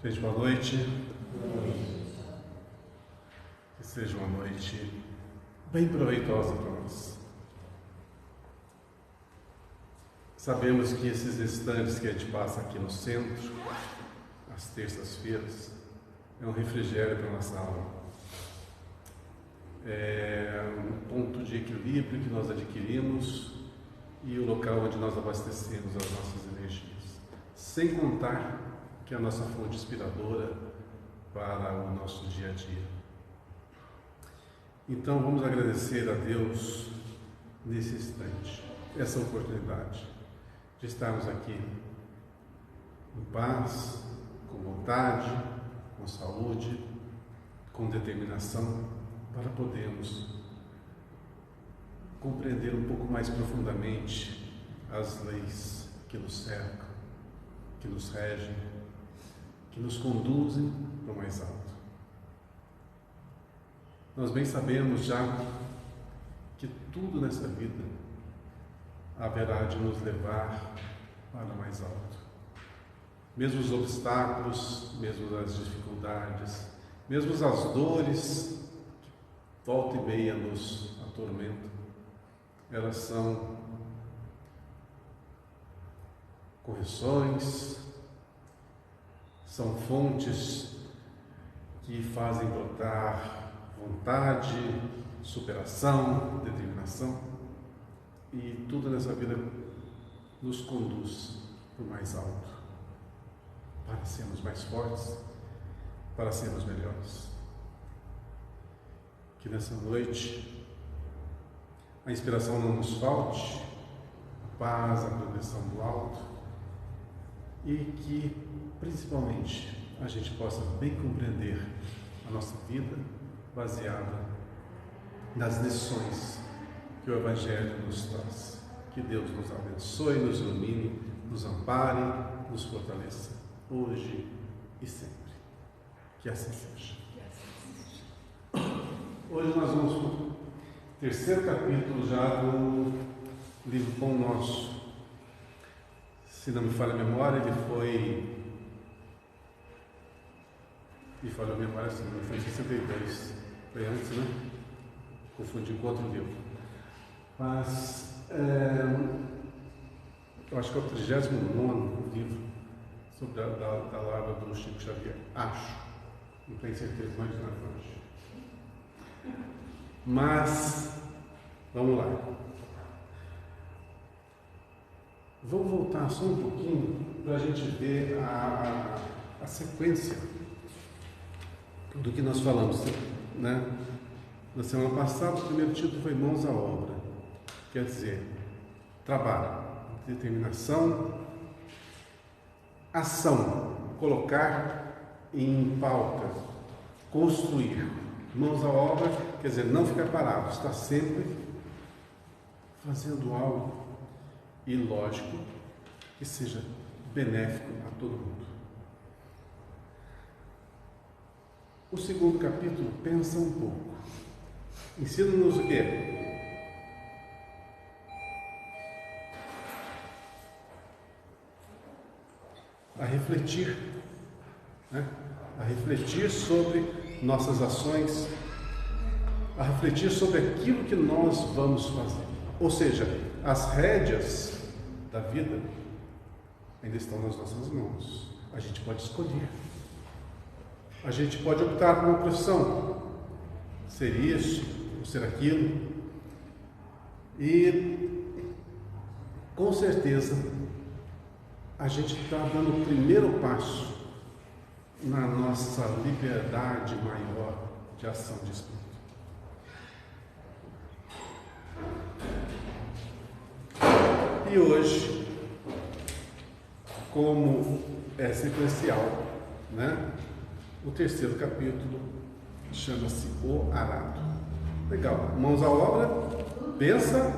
Gente, boa noite. Que seja uma noite bem proveitosa para nós. Sabemos que esses instantes que a gente passa aqui no centro, às terças-feiras, é um refrigério para a nossa alma. É um ponto de equilíbrio que nós adquirimos e o local onde nós abastecemos as nossas energias. Sem contar que é a nossa fonte inspiradora para o nosso dia a dia. Então vamos agradecer a Deus nesse instante, essa oportunidade de estarmos aqui em paz, com vontade, com saúde, com determinação, para podermos compreender um pouco mais profundamente as leis que nos cercam, que nos regem, que nos conduzem para o mais alto. Nós bem sabemos já que tudo nessa vida haverá de nos levar para o mais alto. Mesmo os obstáculos, mesmo as dificuldades, mesmo as dores que volta e meia nos atormentam, elas são correções, são fontes que fazem brotar vontade, superação, determinação, e tudo nessa vida nos conduz para o mais alto, para sermos mais fortes, para sermos melhores. Que nessa noite a inspiração não nos falte, a paz, a proteção do alto, e que principalmente a gente possa bem compreender a nossa vida baseada nas lições que o Evangelho nos traz. Que Deus nos abençoe, nos ilumine, nos ampare, nos fortaleça, hoje e sempre. Que assim seja. Hoje nós vamos para o terceiro capítulo já do livro Pão Nosso. Se não me falha a memória, ele foi... Me falhou a memória, sim, foi em 62. Foi antes, né? Confundi com outro livro. Mas eu acho que é o 39º livro sobre da larva do Chico Xavier. Acho. Não tenho certeza mais de nada hoje. Mas, vamos lá. Vamos voltar só um pouquinho para a gente ver a sequência do que nós falamos, né? Na semana passada, o primeiro título foi Mãos à Obra. Quer dizer, trabalho, determinação, ação, colocar em pauta, construir. Mãos à obra, quer dizer, não ficar parado, estar sempre fazendo algo, e lógico, que seja benéfico a todo mundo. O segundo capítulo pensa um pouco. Ensina-nos o quê? A refletir, né? A refletir sobre nossas ações, a refletir sobre aquilo que nós vamos fazer. Ou seja, as rédeas da vida ainda estão nas nossas mãos. A gente pode escolher. A gente pode optar por uma profissão, ser isso, ou ser aquilo, e com certeza a gente está dando o primeiro passo na nossa liberdade maior de ação de espírito. E hoje, como é sequencial, né? O terceiro capítulo chama-se O Arado. Legal, mãos à obra, pensa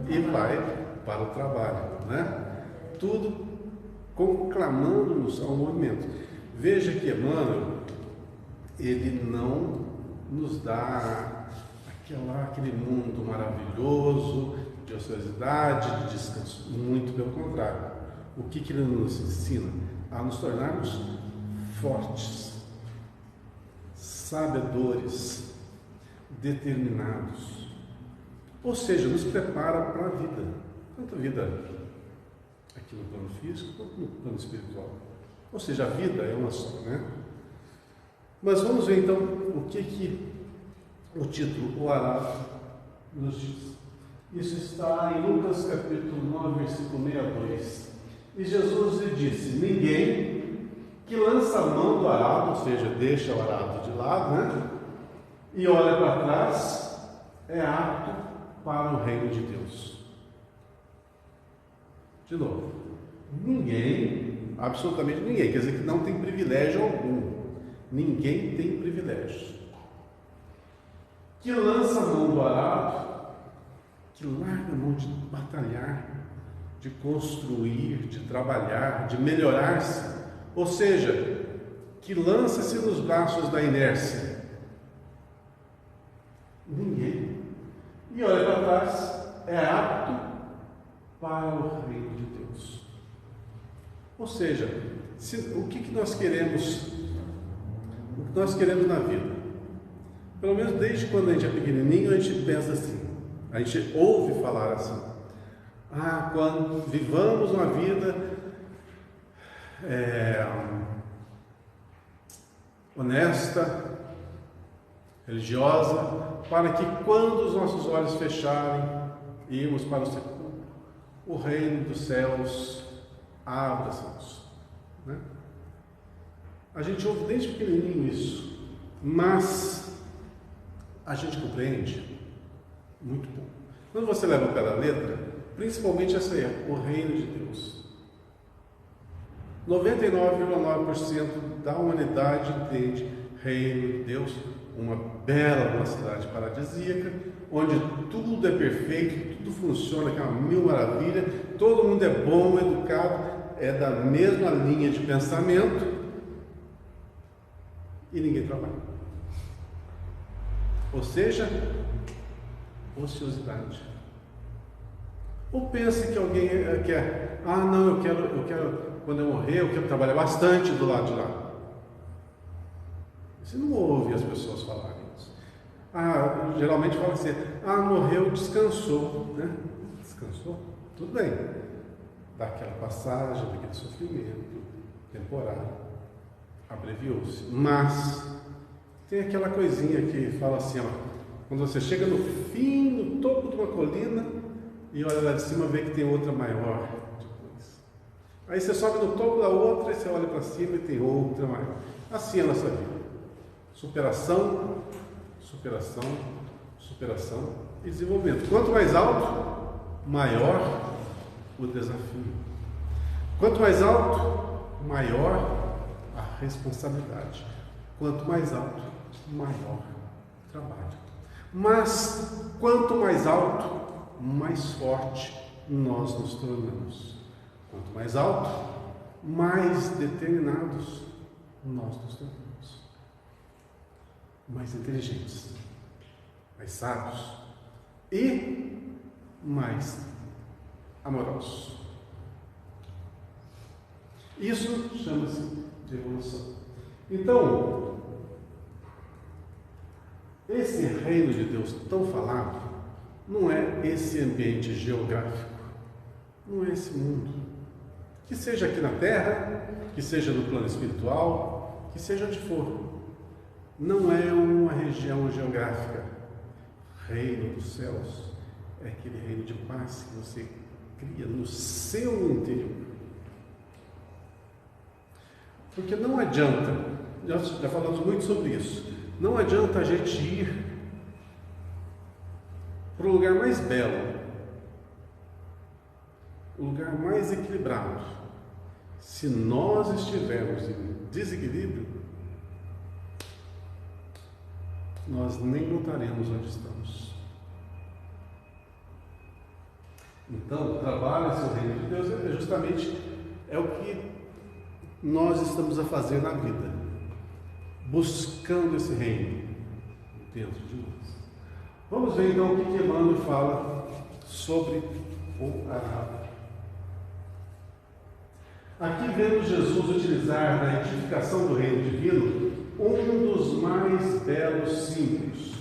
e vai para o trabalho, né? Tudo conclamando-nos ao movimento. Veja que Emmanuel, ele não nos dá aquele mundo maravilhoso de ociosidade, de descanso. Muito pelo contrário. O que ele nos ensina? A nos tornarmos fortes, sabedores, determinados. Ou seja, nos prepara para a vida, tanto a vida aqui no plano físico quanto no plano espiritual. Ou seja, a vida é uma só, né? Mas vamos ver então o que o título O Arado nos diz. Isso está em Lucas capítulo 9, versículo 62. E Jesus lhe disse: ninguém que lança a mão do arado, ou seja, deixa o arado de lado, né? E olha para trás, é apto para o reino de Deus. De novo, ninguém, absolutamente ninguém, quer dizer que não tem privilégio algum. Ninguém tem privilégio. Que lança a mão do arado, que larga a mão de batalhar, de construir, de trabalhar, de melhorar-se, ou seja, que lança-se nos braços da inércia. Ninguém. E olha para trás, é apto para o reino de Deus. Ou seja, o que nós queremos? O que nós queremos na vida? Pelo menos desde quando a gente é pequenininho, a gente pensa assim, a gente ouve falar assim: quando vivamos uma vida honesta, religiosa, para que quando os nossos olhos fecharem e irmos para o sepulcro, o reino dos céus abra-se, né? A gente ouve desde pequenininho isso, mas a gente compreende muito pouco. Quando você leva o pé da letra, principalmente essa aí, o reino de Deus. 99,9% da humanidade entende reino de Deus, uma bela cidade paradisíaca, onde tudo é perfeito, tudo funciona, que é uma mil maravilha, todo mundo é bom, educado, é da mesma linha de pensamento e ninguém trabalha. Ou seja, ociosidade. Ou pense que alguém quer, eu quero, quando eu morrer, eu quero trabalhar bastante do lado de lá. Você não ouve as pessoas falarem isso. Geralmente fala assim, morreu, descansou, né? Descansou? Tudo bem. Daquela passagem, daquele sofrimento temporário, abreviou-se. Mas tem aquela coisinha que fala assim, quando você chega no fim, no topo de uma colina, e olha lá de cima, vê que tem outra maior depois. Aí você sobe no topo da outra, e você olha para cima e tem outra maior. Assim é a nossa vida. Superação, superação, superação e desenvolvimento. Quanto mais alto, maior o desafio. Quanto mais alto, maior a responsabilidade. Quanto mais alto, maior o trabalho. Mas quanto mais alto, mais forte nós nos tornamos. Quanto mais alto, mais determinados nós nos tornamos. Mais inteligentes, mais sábios e mais amorosos. Isso chama-se de evolução. Então, esse reino de Deus tão falado não é esse ambiente geográfico, não é esse mundo. Que seja aqui na Terra, que seja no plano espiritual, que seja onde for. Não é uma região geográfica. Reino dos céus é aquele reino de paz que você cria no seu interior. Porque não adianta, já falamos muito sobre isso, não adianta a gente ir para o lugar mais belo, o lugar mais equilibrado. Se nós estivermos em desequilíbrio, nós nem notaremos onde estamos. Então, o trabalho seu reino de Deus é justamente o que nós estamos a fazer na vida, buscando esse reino dentro de nós. Vamos ver então o que Emmanuel fala sobre o arado. Aqui vemos Jesus utilizar na edificação do reino mais belos símbolos.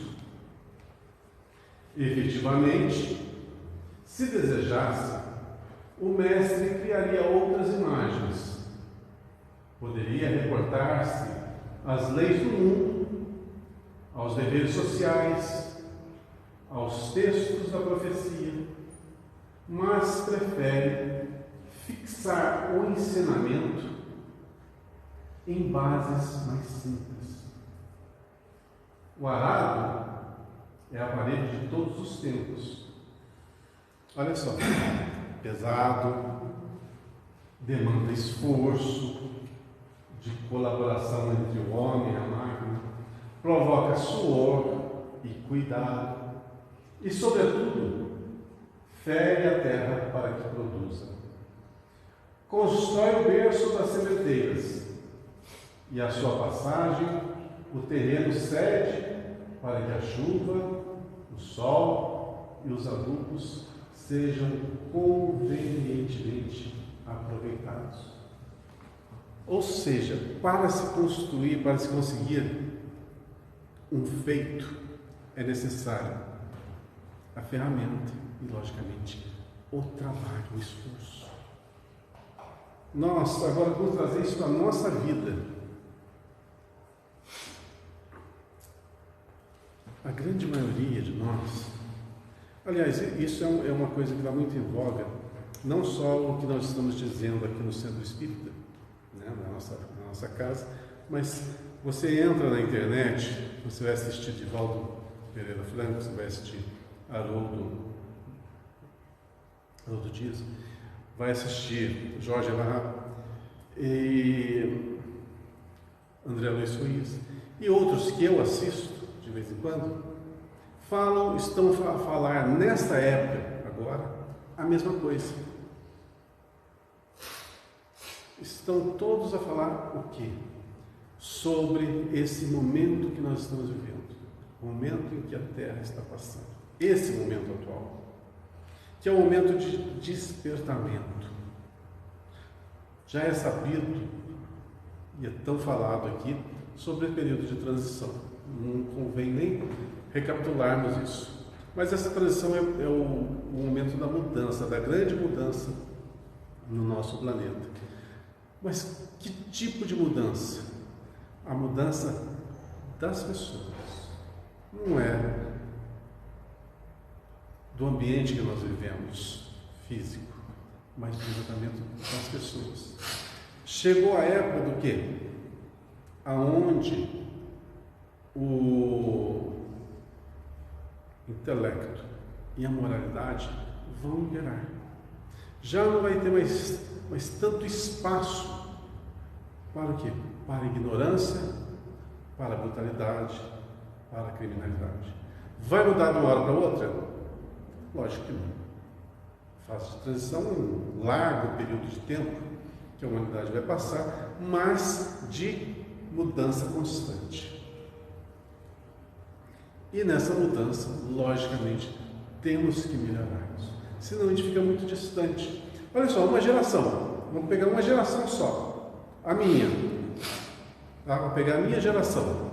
Efetivamente, se desejasse, o mestre criaria outras imagens. Poderia reportar-se às leis do mundo, aos deveres sociais, aos textos da profecia, mas prefere fixar o ensinamento em bases mais simples. O arado é a parede de todos os tempos. Olha só, pesado, demanda esforço, de colaboração entre o homem e a máquina, provoca suor e cuidado, e, sobretudo, fere a terra para que produza. Constrói o berço das sementeiras, e à sua passagem o terreno cede para que a chuva, o sol e os adubos sejam convenientemente aproveitados. Ou seja, para se construir, para se conseguir um feito, é necessário a ferramenta e, logicamente, o trabalho, o esforço. Nós agora vamos trazer isso para a nossa vida. A grande maioria de nós, aliás, isso é uma coisa que está muito em voga, não só o que nós estamos dizendo aqui no Centro Espírita, né, na nossa casa, mas você entra na internet, você vai assistir Divaldo Pereira Franco, você vai assistir Haroldo Dias, vai assistir Jorge Evarra e André Luiz Ruiz e outros que eu assisto de vez em quando, estão a falar nesta época agora a mesma coisa. Estão todos a falar o quê? Sobre esse momento que nós estamos vivendo, o momento em que a Terra está passando, esse momento atual, que é um momento de despertamento. Já é sabido e é tão falado aqui sobre o período de transição. Não convém nem recapitularmos isso. Mas essa transição é o momento da mudança, da grande mudança no nosso planeta. Mas que tipo de mudança? A mudança das pessoas. Não é do ambiente que nós vivemos, físico, mas do tratamento das pessoas. Chegou a época do quê? Aonde o intelecto e a moralidade vão imperar. Já não vai ter mais tanto espaço para o quê? Para a ignorância, para a brutalidade, para a criminalidade. Vai mudar de uma hora para outra? Lógico que não. Fase de transição é um largo período de tempo que a humanidade vai passar, mas de mudança constante. E nessa mudança, logicamente, temos que melhorar isso. Senão a gente fica muito distante. Olha só, uma geração. Vamos pegar uma geração só. A minha. Tá? Vou pegar a minha geração.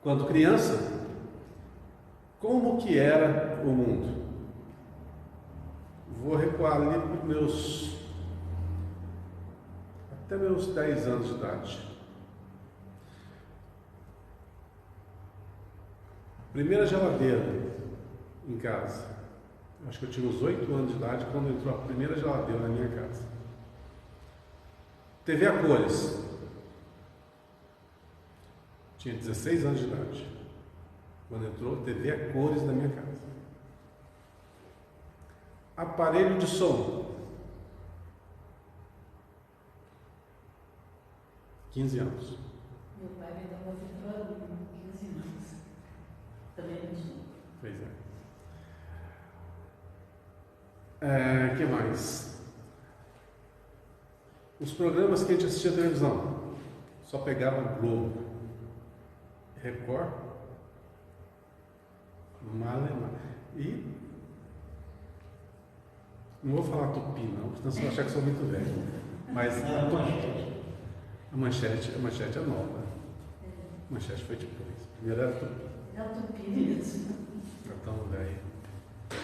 Quando criança, como que era o mundo? Vou recuar ali para até meus 10 anos de idade. Primeira geladeira em casa. Acho que eu tinha uns 8 anos de idade quando entrou a primeira geladeira na minha casa. TV a cores. Tinha 16 anos de idade quando entrou TV a cores na minha casa. Aparelho de som. 15 anos. Meu pai veio da prefeitura com 15 anos. Também não tinha. Pois é. Que mais? Os programas que a gente assistia na televisão. Só pegava Globo, Record, Malemar. E não vou falar Tupi, não, senão você vai achar que sou muito velho. Mas A manchete é nova. A manchete foi depois. Primeiro era Tupi. É a Tupi mesmo. É tão velho. É a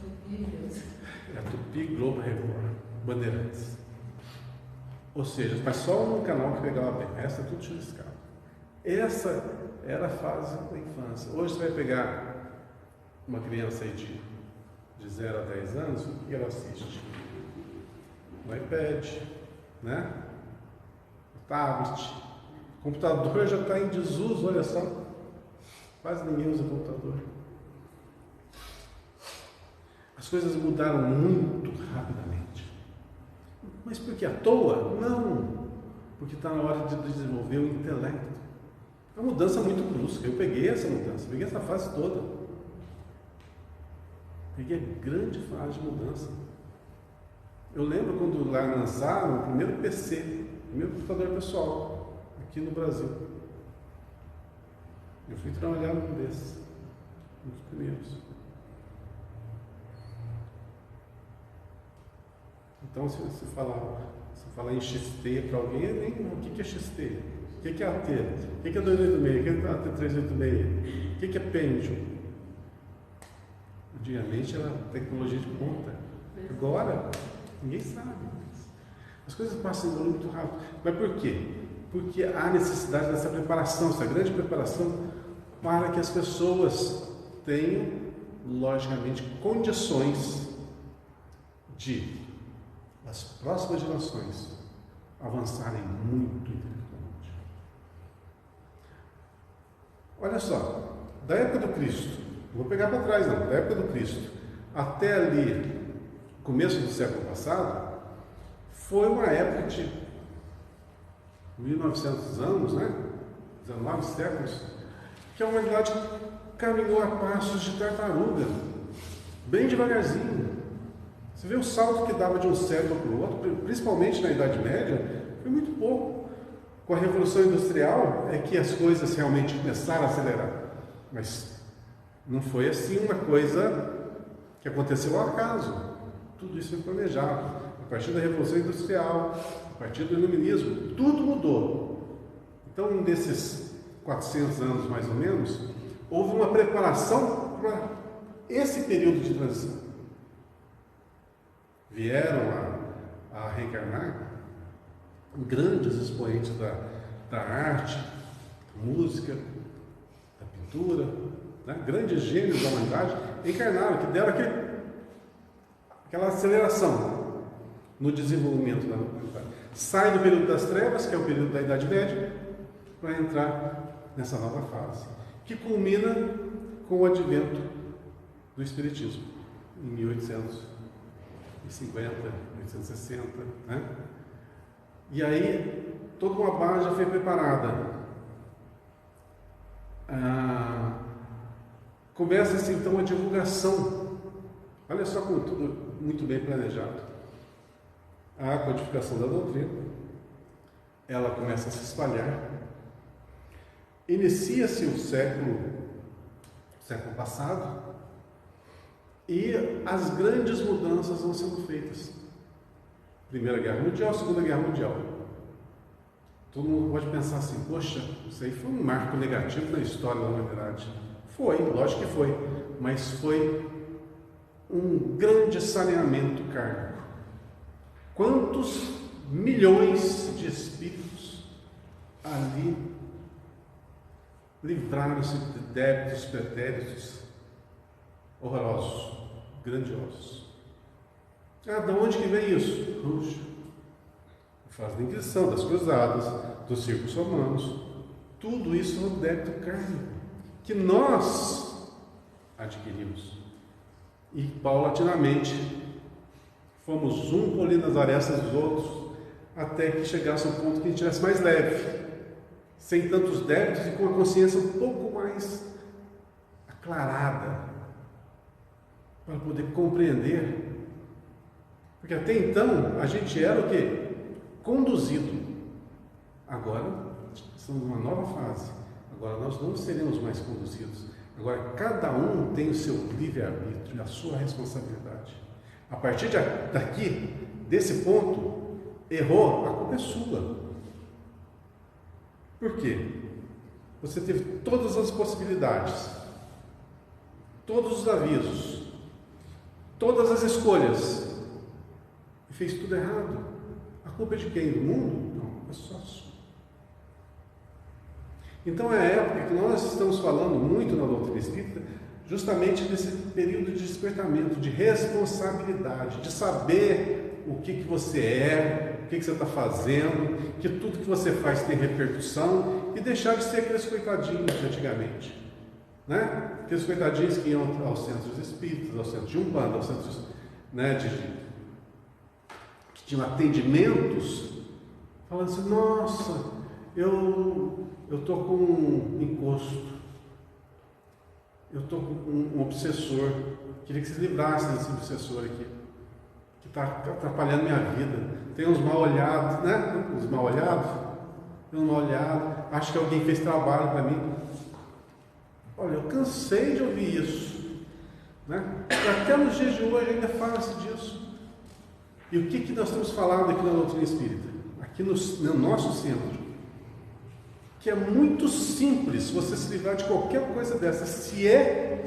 Tupi mesmo. É a Tupi Globo Record, Bandeirantes. Ou seja, mas só um canal que pegava bem, o resto é tudo chuviscado. Essa era a fase da infância. Hoje você vai pegar uma criança aí de 0 a 10 anos, o que ela assiste? O iPad, né? O tablet, o computador já está em desuso, olha só. Quase ninguém usa computador. As coisas mudaram muito rapidamente. Mas por que à toa? Não. Porque está na hora de desenvolver o intelecto. É uma mudança muito brusca. Eu peguei essa mudança, peguei essa fase toda. Peguei a grande fase de mudança. Eu lembro quando lá lançaram o primeiro PC, o primeiro computador pessoal, aqui no Brasil. Eu fui trabalhar num desses, um dos primeiros. Então, se você falar em XT para alguém, nem o que é XT? O que é AT? O que é 286? O que é AT 386? O que é Pentium? Antigamente era tecnologia de ponta. Agora, ninguém sabe. As coisas passam muito rápido. Mas por quê? Porque há necessidade dessa preparação, essa grande preparação, para que as pessoas tenham, logicamente, condições de as próximas gerações avançarem muito intelectualmente. Olha só, da época do Cristo, não vou pegar para trás não, da época do Cristo até ali, começo do século passado, foi uma época de 1900 anos, né? 19 séculos, que a humanidade caminhou a passos de tartaruga, bem devagarzinho. Você vê o salto que dava de um século para o outro, principalmente na Idade Média, foi muito pouco. Com a Revolução Industrial é que as coisas realmente começaram a acelerar. Mas não foi assim uma coisa que aconteceu ao acaso. Tudo isso foi planejado. A partir da Revolução Industrial, a partir do Iluminismo, tudo mudou. Então, nesses 400 anos mais ou menos, houve uma preparação para esse período de transição. Vieram a reencarnar grandes expoentes da arte, da música, da pintura, né? Grandes gênios da humanidade encarnaram, que deram aquela aceleração no desenvolvimento da humanidade. Sai do período das trevas, que é o período da Idade Média, para entrar nessa nova fase, que culmina com o advento do Espiritismo, em 1850, 1860, né? E aí, toda uma base já foi preparada. Começa-se então a divulgação. Olha só como tudo muito bem planejado. A codificação da doutrina, ela começa a se espalhar. Inicia-se o século passado, e as grandes mudanças vão sendo feitas. Primeira Guerra Mundial, Segunda Guerra Mundial. Todo mundo pode pensar assim, poxa, isso aí foi um marco negativo na história da humanidade. Foi, lógico que foi, mas foi um grande saneamento kármico. Quantos milhões de espíritos ali livraram-se de débitos pretéritos horrorosos, grandiosos. De onde que vem isso? Puxa, a fase da Inquisição, das Cruzadas, dos circos romanos, tudo isso é um débito kármico que nós adquirimos. E paulatinamente fomos um polindo as arestas dos outros, até que chegasse ao ponto que a gente estivesse mais leve, sem tantos débitos e com a consciência um pouco mais aclarada, para poder compreender. Porque até então a gente era o quê? Conduzido. Agora estamos numa nova fase. Agora nós não seremos mais conduzidos. Agora cada um tem o seu livre-arbítrio, a sua responsabilidade. A partir daqui, desse ponto, errou, a culpa é sua. Por quê? Você teve todas as possibilidades, todos os avisos, todas as escolhas e fez tudo errado. A culpa é de quem? Do mundo? Não, é só sua. Então é a época que nós estamos falando muito na doutrina espírita, justamente desse período de despertamento, de responsabilidade, de saber o que você é, o que você está fazendo, que tudo que você faz tem repercussão, e deixar de ser aqueles coitadinhos de antigamente, né? Aqueles coitadinhos que iam aos centros espíritas, aos centros de Umbanda, aos centros, né, que tinham atendimentos, falando assim: nossa, eu estou com um encosto, eu estou com um obsessor, queria que vocês livrassem desse obsessor aqui, que está atrapalhando minha vida. Tem uns mal olhados, né? Uns mal olhados, acho que alguém fez trabalho para mim. Olha, eu cansei de ouvir isso, né? Até nos dias de hoje ainda fala-se disso. E o que nós estamos falando aqui na doutrina espírita? Aqui no nosso centro, que é muito simples você se livrar de qualquer coisa dessa, se é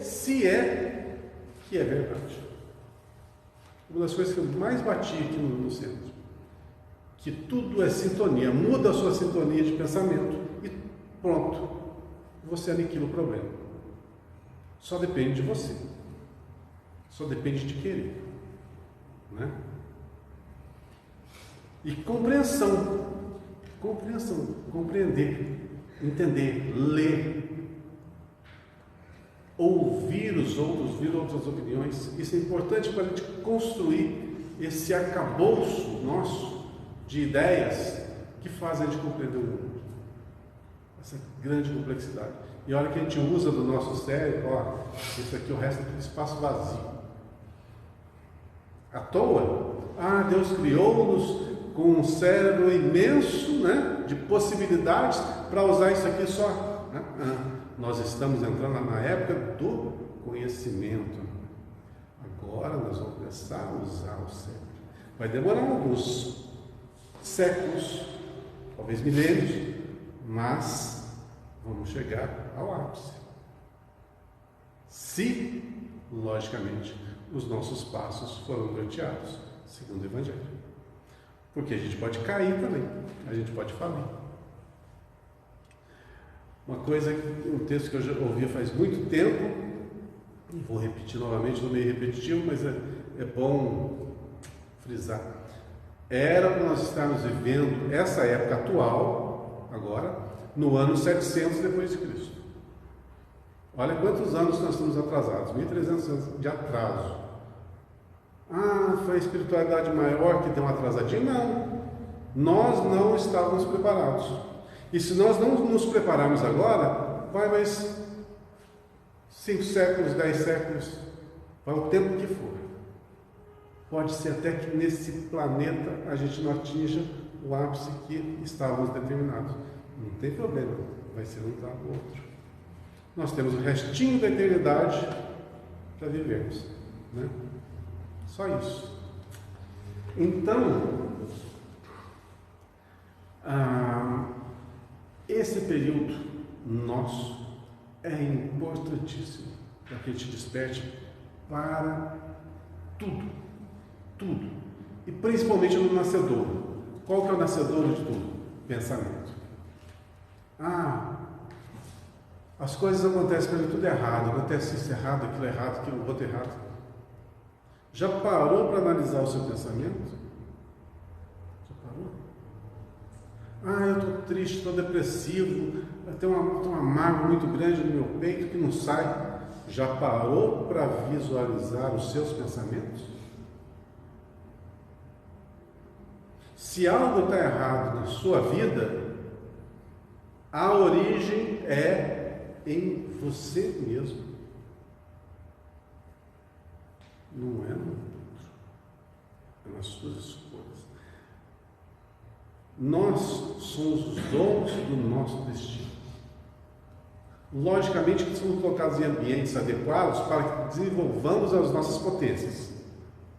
que é verdade. Uma das coisas que eu mais bati aqui no centro, que tudo é sintonia, muda a sua sintonia de pensamento e pronto, você aniquila o problema. Só depende de você, só depende de querer, né? E compreensão, compreender, entender, ler, ouvir os outros, ouvir outras opiniões. Isso é importante para a gente construir esse arcabouço nosso de ideias que fazem a gente compreender o mundo, essa grande complexidade. E a hora que a gente usa do nosso cérebro, ó, isso aqui, o resto é tudo espaço vazio. À toa? Ah, Deus criou-nos com um cérebro imenso, né, de possibilidades para usar isso aqui só. Né? Nós estamos entrando na época do conhecimento. Agora nós vamos começar a usar o cérebro. Vai demorar alguns séculos, talvez milênios, mas vamos chegar ao ápice. Se, logicamente, os nossos passos foram norteados, segundo o Evangelho. Porque a gente pode cair também, a gente pode falir. Uma coisa, um texto que eu já ouvi faz muito tempo, e vou repetir novamente, estou meio repetitivo, mas é bom frisar. Era para nós estarmos vivendo essa época atual, agora, no ano 700 depois de Cristo. Olha quantos anos nós estamos atrasados, 1.300 anos de atraso. Ah, foi a espiritualidade maior que deu um atrasadinho? Não, nós não estávamos preparados. E se nós não nos prepararmos agora, vai mais 5 séculos, 10 séculos, vai o tempo que for. Pode ser até que nesse planeta a gente não atinja o ápice que estávamos determinados. Não tem problema, vai ser um lado ou outro. Nós temos o restinho da eternidade para vivermos, né? Só isso. Então, esse período nosso é importantíssimo para que a gente desperte para tudo, tudo. E principalmente no nascedor. Qual que é o nascedor de tudo? Pensamento. As coisas acontecem para mim tudo errado, acontece isso errado, aquilo outro errado. Já parou para analisar o seu pensamento? Já parou? Eu estou triste, estou depressivo, eu tenho uma mágoa muito grande no meu peito que não sai. Já parou para visualizar os seus pensamentos? Se algo está errado na sua vida, a origem é em você mesmo. Não é no outro, é nas suas escolhas. Nós somos os donos do nosso destino. Logicamente que somos colocados em ambientes adequados para que desenvolvamos as nossas potências.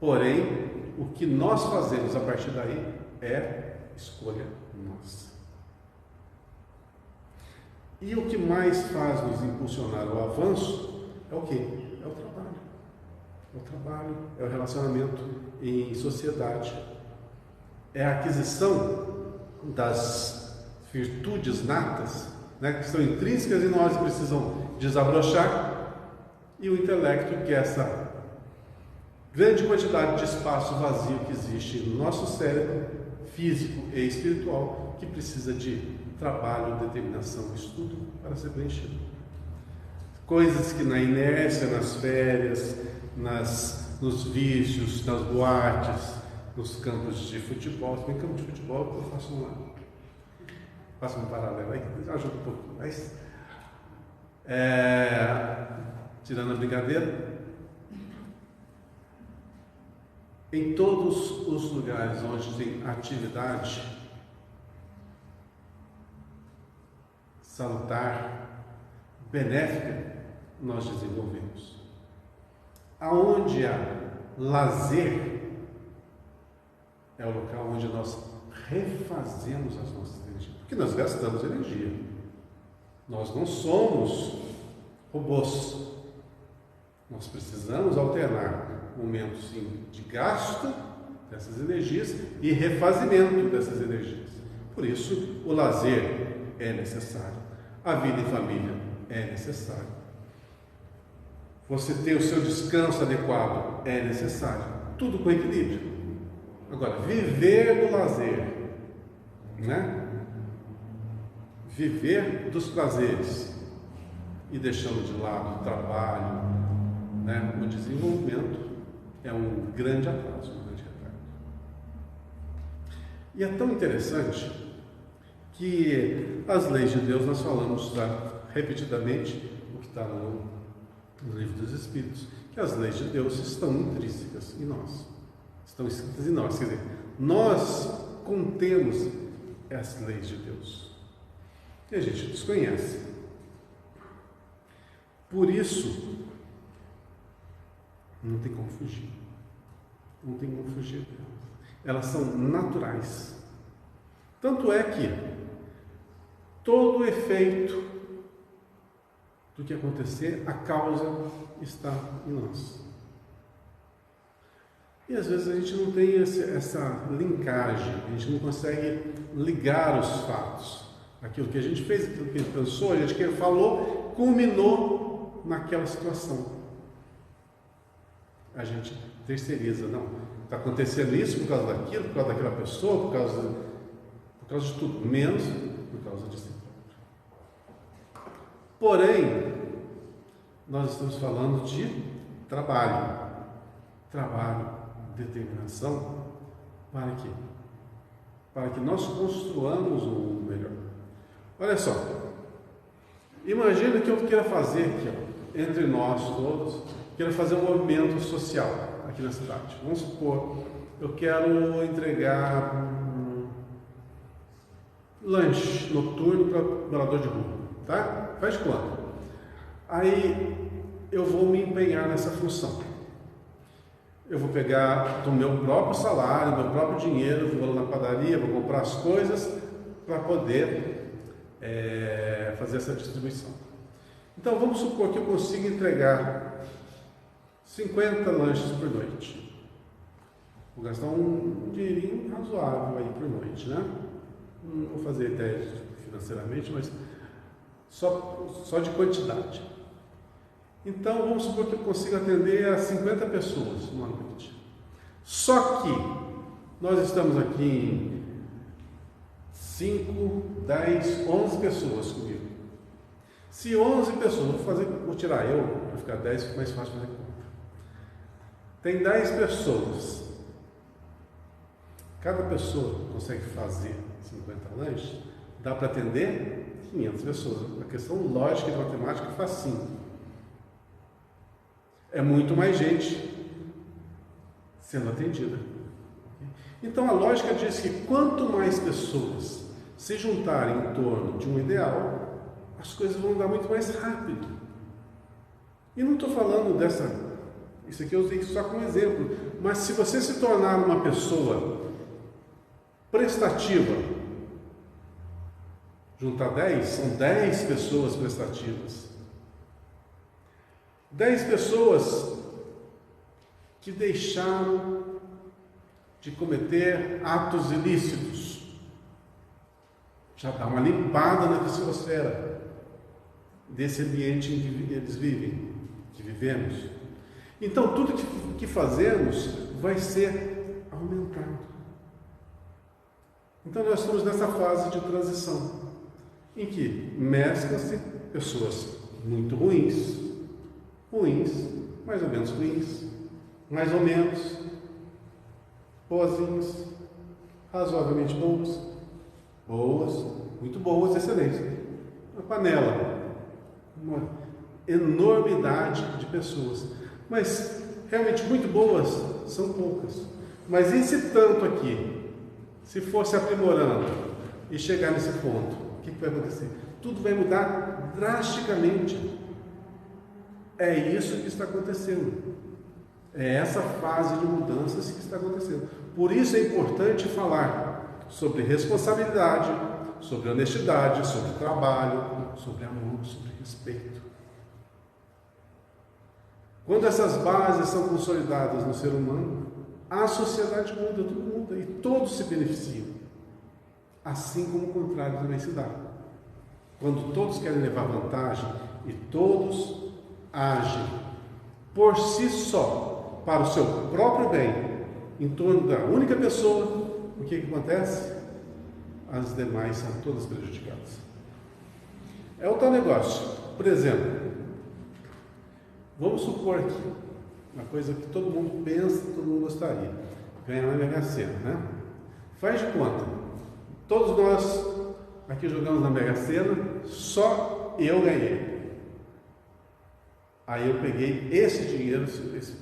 Porém, o que nós fazemos a partir daí é escolha nossa. E o que mais faz nos impulsionar o avanço é o quê? É o trabalho. É o trabalho, é o relacionamento em sociedade. É a aquisição das virtudes natas, né, que são intrínsecas e nós precisam desabrochar, e o intelecto, que é essa grande quantidade de espaço vazio que existe no nosso cérebro, físico e espiritual, que precisa de trabalho, determinação, estudo para ser preenchido. Coisas que na inércia, nas férias, nos vícios, nas boates, nos campos de futebol. Se bem campo de futebol, eu faço um paralelo aí, ajuda um pouquinho, mas tirando a brincadeira, em todos os lugares onde tem atividade salutar, benéfica, nós desenvolvemos. Aonde há lazer, é o local onde nós refazemos as nossas energias, porque nós gastamos energia. Nós não somos robôs. Nós precisamos alternar momentos sim, de gasto dessas energias e refazimento dessas energias. Por isso, o lazer é necessário. A vida em família é necessário. Você ter o seu descanso adequado é necessário. Tudo com equilíbrio. Agora, viver do lazer, né? Viver dos prazeres e deixando de lado o trabalho, né? O desenvolvimento é um grande atraso, um grande retardo. E é tão interessante que as leis de Deus, nós falamos repetidamente, o que está no Livro dos Espíritos, que as leis de Deus estão intrínsecas em nós. Estão escritas em nós, quer dizer, nós contemos as leis de Deus. E a gente desconhece. Por isso, não tem como fugir. Não tem como fugir delas. Elas são naturais. Tanto é que todo o efeito do que acontecer, a causa está em nós. E às vezes a gente não tem essa linkagem, a gente não consegue ligar os fatos. Aquilo que a gente fez, aquilo que a gente pensou, a gente falou, culminou naquela situação. A gente terceiriza, não. Está acontecendo isso por causa daquilo, por causa daquela pessoa, por causa de tudo, menos por causa de si próprio. Porém, nós estamos falando de trabalho. Trabalho, determinação, para quê? Para que nós construamos um mundo melhor. Olha só, imagina que eu queira fazer aqui, ó, entre nós todos, queira fazer um movimento social aqui na cidade. Vamos supor, eu quero entregar lanche noturno para morador de rua, tá? Faz quanto? Aí eu vou me empenhar nessa função. Eu vou pegar do meu próprio salário, do meu próprio dinheiro, vou lá na padaria, vou comprar as coisas para poder fazer essa distribuição. Então vamos supor que eu consiga entregar 50 lanches por noite. Vou gastar um dinheirinho razoável aí por noite, né? Não vou fazer ideia financeiramente, mas só de quantidade. Então vamos supor que eu consiga atender a 50 pessoas numa noite. Só que nós estamos aqui em 5, 10, 11 pessoas comigo. Se 11 pessoas, vou tirar eu, para ficar 10, fica mais fácil fazer conta. Tem 10 pessoas. Cada pessoa consegue fazer 50 lanches, dá para atender 500 pessoas. A questão lógica e matemática é facinho. É muito mais gente sendo atendida. Então a lógica diz que quanto mais pessoas se juntarem em torno de um ideal, as coisas vão andar muito mais rápido. E não estou falando isso aqui eu usei só como exemplo, mas se você se tornar uma pessoa prestativa, juntar 10, são 10 pessoas prestativas. 10 pessoas que deixaram de cometer atos ilícitos. Já dá uma limpada na psicosfera desse ambiente em que eles vivem, que vivemos. Então, tudo que fazemos vai ser aumentado. Então, nós estamos nessa fase de transição, em que mesclam-se pessoas muito ruins, mais ou menos ruins, mais ou menos, boazinhas, razoavelmente boas, muito boas, excelentes. Uma panela, uma enormidade de pessoas. Mas realmente muito boas são poucas. Mas esse tanto aqui, se fosse aprimorando e chegar nesse ponto, o que vai acontecer? Tudo vai mudar drasticamente. É isso que está acontecendo. É essa fase de mudanças que está acontecendo. Por isso é importante falar sobre responsabilidade, sobre honestidade, sobre trabalho, sobre amor, sobre respeito. Quando essas bases são consolidadas no ser humano, a sociedade muda, tudo muda e todos se beneficiam. Assim como o contrário também se dá. Quando todos querem levar vantagem e todos agem por si só, para o seu próprio bem, em torno da única pessoa, o que acontece? As demais são todas prejudicadas. É o tal negócio. Por exemplo, vamos supor aqui, uma coisa que todo mundo pensa, todo mundo gostaria, ganhar na Mega Sena, né? Faz de conta, todos nós aqui jogamos na Mega Sena, só eu ganhei. Aí eu peguei esse dinheiro,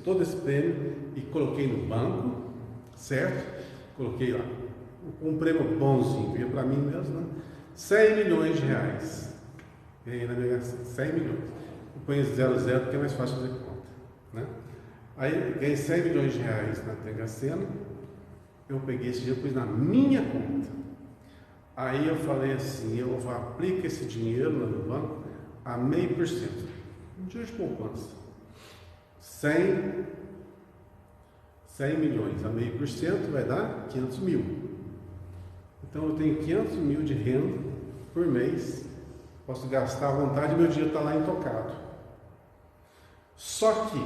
todo esse prêmio e coloquei no banco, certo? Coloquei lá, um prêmio bonzinho, veio para mim mesmo, né? 100 milhões de reais. Ganhei na Mega Sena, 100 milhões. Eu ponho 00 porque é mais fácil fazer conta, né? Aí ganhei 100 milhões de reais na Mega Sena, eu peguei esse dinheiro e pus na minha conta. Aí eu falei assim, eu aplico esse dinheiro lá no banco a 0,5%. Um dia de poupança. 100 milhões a 0,5% vai dar 500 mil. Então eu tenho 500 mil de renda por mês, posso gastar à vontade e meu dinheiro está lá intocado. Só que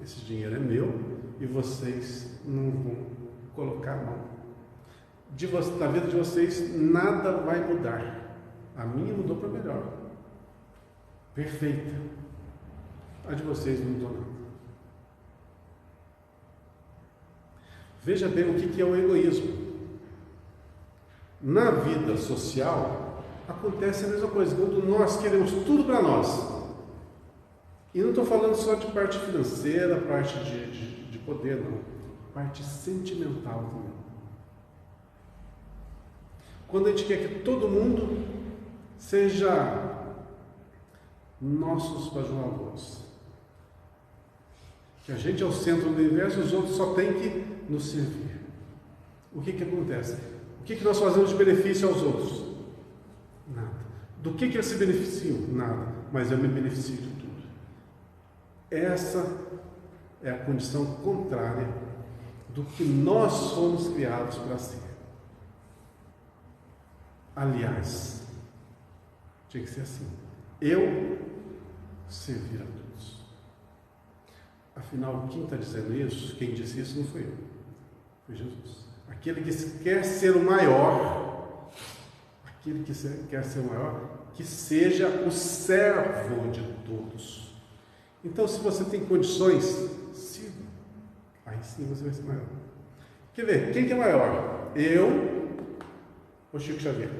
esse dinheiro é meu e vocês não vão colocar a mão. Na vida de vocês nada vai mudar. A minha mudou para melhor. Perfeita. A de vocês não mudou nada. Veja bem o que é o egoísmo. Na vida social, acontece a mesma coisa. Quando nós queremos tudo para nós. E não estou falando só de parte financeira, parte de poder, não. Parte sentimental também. Quando a gente quer que todo mundo seja nossos bajuladores. Que a gente é o centro do universo, os outros só têm que nos servir. O que acontece? O que nós fazemos de benefício aos outros? Nada. Do que eles se beneficiam? Nada. Mas eu me beneficio de tudo. Essa é a condição contrária do que nós fomos criados para ser. Aliás, tinha que ser assim. Eu servir a todos. Afinal, quem está dizendo isso, quem disse isso não foi eu, foi Jesus. Aquele que quer ser o maior, que seja o servo de todos. Então, se você tem condições, siga. Aí sim você vai ser maior. Quer ver, quem que é maior? Eu ou Chico Xavier?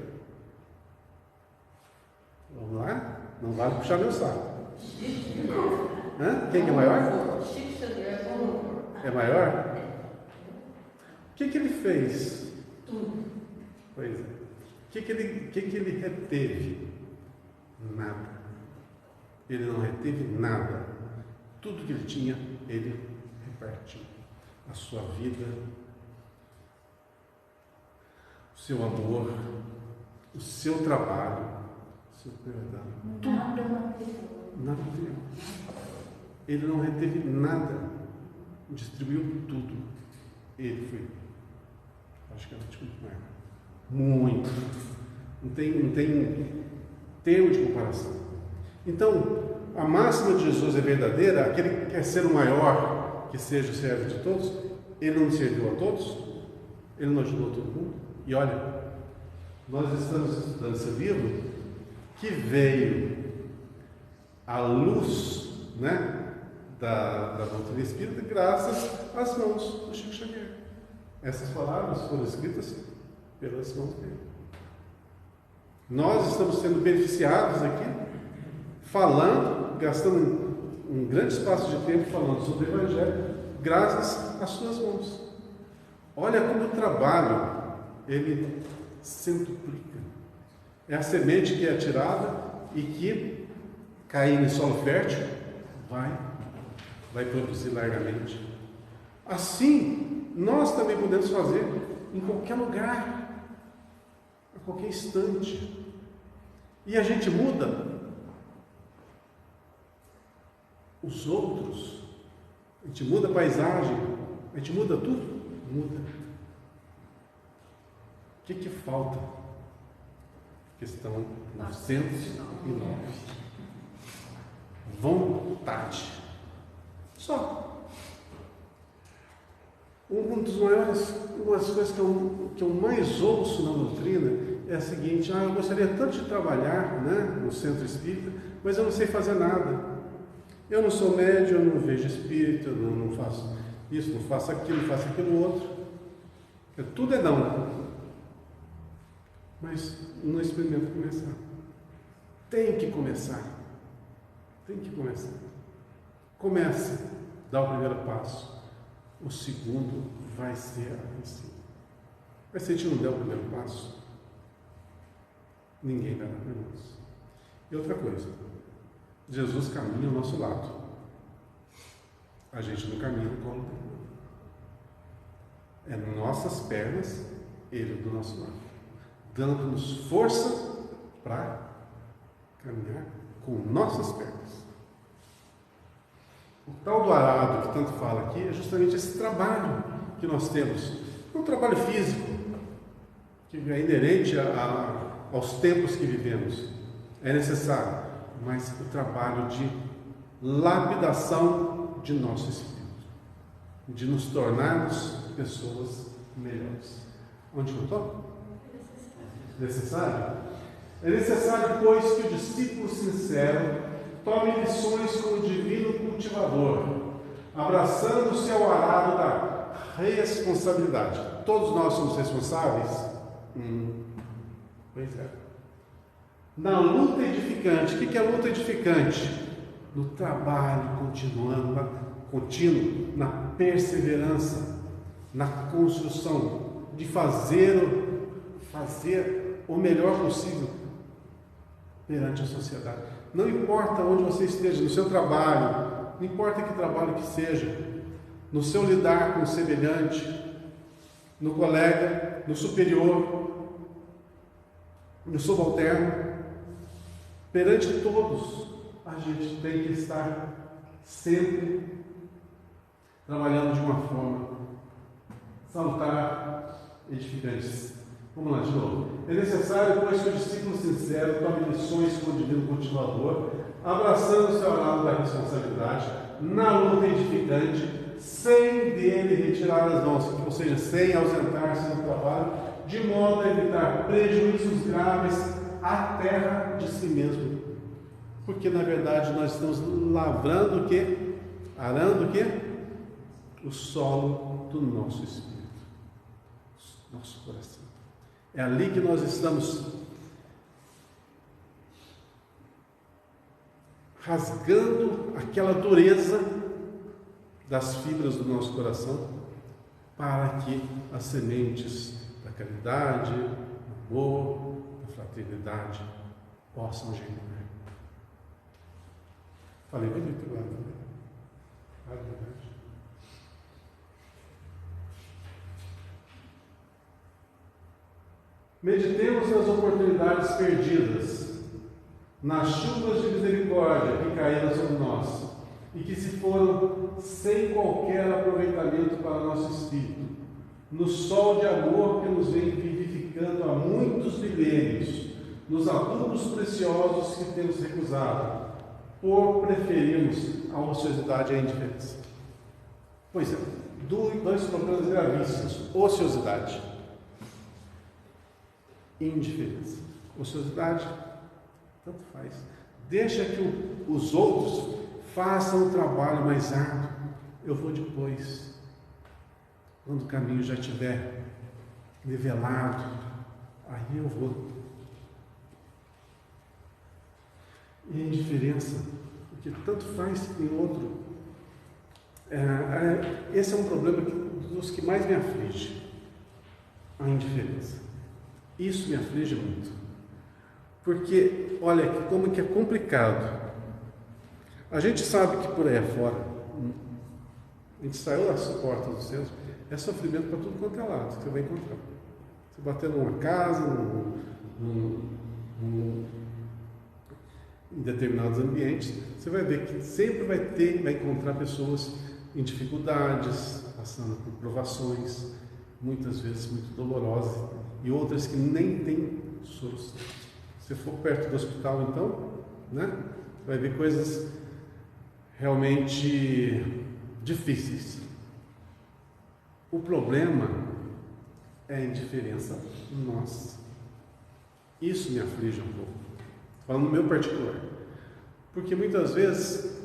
Vamos lá? Não vale puxar meu saco. Quem que é maior? Chico Xavier é maior? O que ele fez? Tudo. Pois é. O que ele reteve? Nada. Ele não reteve nada. Tudo que ele tinha, ele repartiu. A sua vida, o seu amor, o seu trabalho, o seu perdão. Nada material. Nada material. Ele não reteve nada, distribuiu tudo. Ele foi praticamente muito maior. Muito. Não tem termo de comparação. Então, a máxima de Jesus é verdadeira. Aquele que quer ser o maior, que seja o servo de todos, ele não serviu a todos, ele não ajudou todo mundo. E olha, nós estamos estudando esse livro que veio à luz, né, da doutrina espírita, graças às mãos do Chico Xavier. Essas palavras foram escritas pelas mãos dele. Nós estamos sendo beneficiados aqui, falando, gastando um grande espaço de tempo falando sobre o Evangelho, graças às suas mãos. Olha como o trabalho, ele centuplica. É a semente que é atirada e que, caindo em solo fértil, vai produzir largamente. Assim, nós também podemos fazer em qualquer lugar, a qualquer instante. E a gente muda os outros, a gente muda a paisagem, a gente muda tudo, muda. O que falta? Questão 909. Vontade. Só. Uma das coisas que eu mais ouço na doutrina é a seguinte: eu gostaria tanto de trabalhar, né, no centro espírita, mas eu não sei fazer nada. Eu não sou médium, eu não vejo espírito, eu não faço isso, não faço aquilo outro. Tudo é não. Mas não experimenta começar. Tem que começar. Tem que começar. Comece, dá o primeiro passo. O segundo vai ser assim. Mas se a gente não der o primeiro passo, ninguém vai dar para nós. E outra coisa, Jesus caminha ao nosso lado. A gente não caminha no colo dele. É nossas pernas, ele do nosso lado, dando-nos força para caminhar com nossas pernas. O tal do arado que tanto fala aqui é justamente esse trabalho que nós temos. Um trabalho físico, que é inerente aos tempos que vivemos. É necessário, mas o trabalho de lapidação de nosso espírito, de nos tornarmos pessoas melhores. Onde eu estou? Necessário? É necessário, pois, que o discípulo sincero tome lições com o divino cultivador, abraçando-se ao arado da responsabilidade. Todos nós somos responsáveis? Pois é. Na luta edificante. O que é luta edificante? No trabalho contínuo, na perseverança, na construção, de fazer o melhor possível perante a sociedade. Não importa onde você esteja, no seu trabalho, não importa que trabalho que seja, no seu lidar com o semelhante, no colega, no superior, no subalterno, perante todos, a gente tem que estar sempre trabalhando de uma forma salutar, edificante. Vamos lá de novo. É necessário, pois, que o discípulo sincero tome lições com o divino cultivador, abraçando-se ao lado da responsabilidade, na luta edificante, sem dele retirar as mãos, ou seja, sem ausentar-se no trabalho, de modo a evitar prejuízos graves à terra de si mesmo. Porque, na verdade, nós estamos lavrando o quê? Arando o quê? O solo do nosso espírito, nosso coração. É ali que nós estamos rasgando aquela dureza das fibras do nosso coração para que as sementes da caridade, do amor, da fraternidade possam germinar. Falei bonito agora também. É verdade. Meditemos nas oportunidades perdidas, nas chuvas de misericórdia que caíram sobre nós e que se foram sem qualquer aproveitamento para nosso espírito, no sol de amor que nos vem vivificando há muitos milênios, nos adubos preciosos que temos recusado, por preferirmos a ociosidade e a indiferença. Pois é, dois problemas gravíssimos: ociosidade e indiferença. Ociosidade, tanto faz. Deixa que os outros façam o trabalho mais árduo. Eu vou depois, quando o caminho já estiver nivelado, aí eu vou. E a indiferença, porque tanto faz que tem outro. Esse é um problema dos que mais me aflige, a indiferença. Isso me aflige muito, porque olha como que é complicado. A gente sabe que por aí afora, a gente saiu das portas do centro, é sofrimento para tudo quanto é lado que você vai encontrar. Você bater numa casa, em determinados ambientes, você vai ver que sempre vai encontrar pessoas em dificuldades, passando por provações, muitas vezes muito dolorosas, e outras que nem têm solução. Se for perto do hospital, então, né, vai ver coisas realmente difíceis. O problema é a indiferença nossa. Isso me aflige um pouco. Falando no meu particular. Porque muitas vezes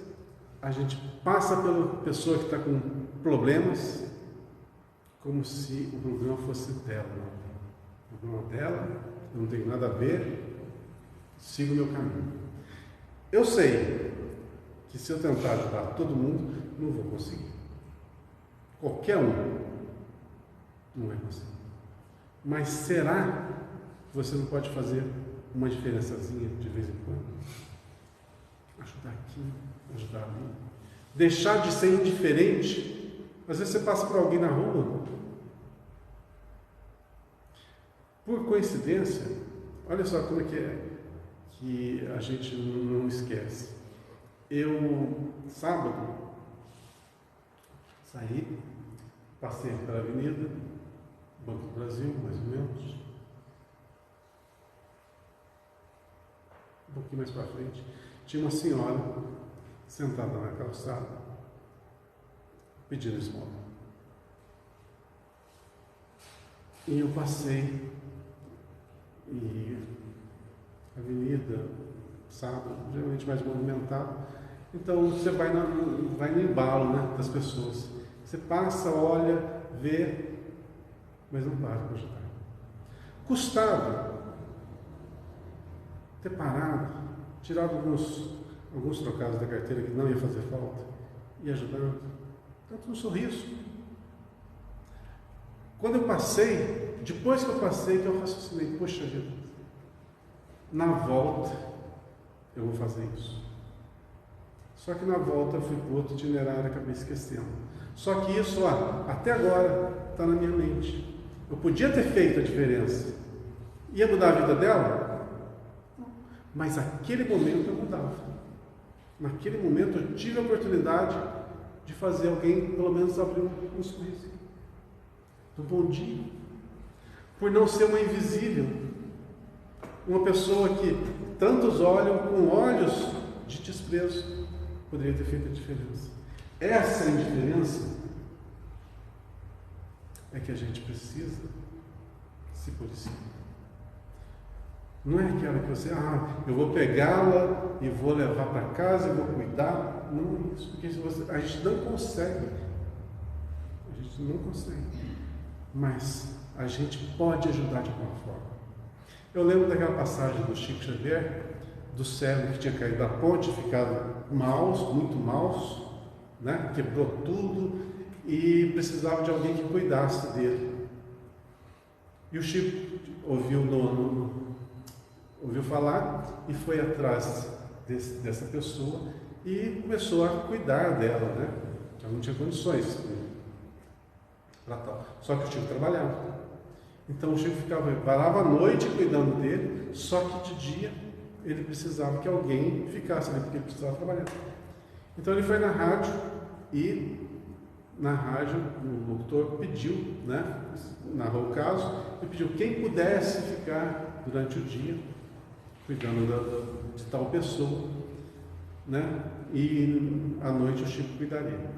a gente passa pela pessoa que está com problemas como se o problema fosse dela. O problema dela, eu não tenho nada a ver, sigo o meu caminho. Eu sei que se eu tentar ajudar todo mundo, não vou conseguir. Qualquer um não vai conseguir. Mas será que você não pode fazer uma diferençazinha de vez em quando? Ajudar aqui, ajudar ali. Deixar de ser indiferente. Às vezes você passa por alguém na rua, por coincidência, olha só como é que a gente não esquece. Eu, sábado, saí, passei pela avenida, Banco do Brasil, mais ou menos, um pouquinho mais para frente, tinha uma senhora sentada na calçada, pedindo esmola. E eu passei, e a avenida, sábado, geralmente mais movimentado, então você vai no embalo, né, das pessoas. Você passa, olha, vê, mas não para para ajudar. Custava ter parado, tirado alguns trocados da carteira que não ia fazer falta e ajudando, tanto um sorriso. Quando eu passei, depois que eu passei, que eu raciocinei, poxa vida, na volta eu vou fazer isso. Só que na volta eu fui para outro itinerário e acabei esquecendo. Só que isso, até agora está na minha mente. Eu podia ter feito a diferença. Ia mudar a vida dela? Não. Mas naquele momento eu mudava. Naquele momento eu tive a oportunidade de fazer alguém, pelo menos, abrir um sorriso. Do bom dia. Por não ser uma invisível. Uma pessoa que tantos olham com olhos de desprezo. Poderia ter feito a diferença. Essa indiferença é que a gente precisa se policiar. Não é aquela que você, eu vou pegá-la e vou levar para casa e vou cuidar. Não é isso, porque a gente não consegue. A gente não consegue. Mas a gente pode ajudar de alguma forma. Eu lembro daquela passagem do Chico Xavier, do cego que tinha caído da ponte, ficado maus, muito maus, né? Quebrou tudo e precisava de alguém que cuidasse dele. E o Chico ouviu falar e foi atrás dessa pessoa e começou a cuidar dela, né? Ela não tinha condições para tal. Só que o Chico trabalhava. Então o Chico varava a noite cuidando dele, só que de dia ele precisava que alguém ficasse ali, porque ele precisava trabalhar. Então ele foi na rádio e na rádio o locutor pediu, né, narrou o caso, e pediu quem pudesse ficar durante o dia cuidando de tal pessoa, né, e à noite o Chico cuidaria.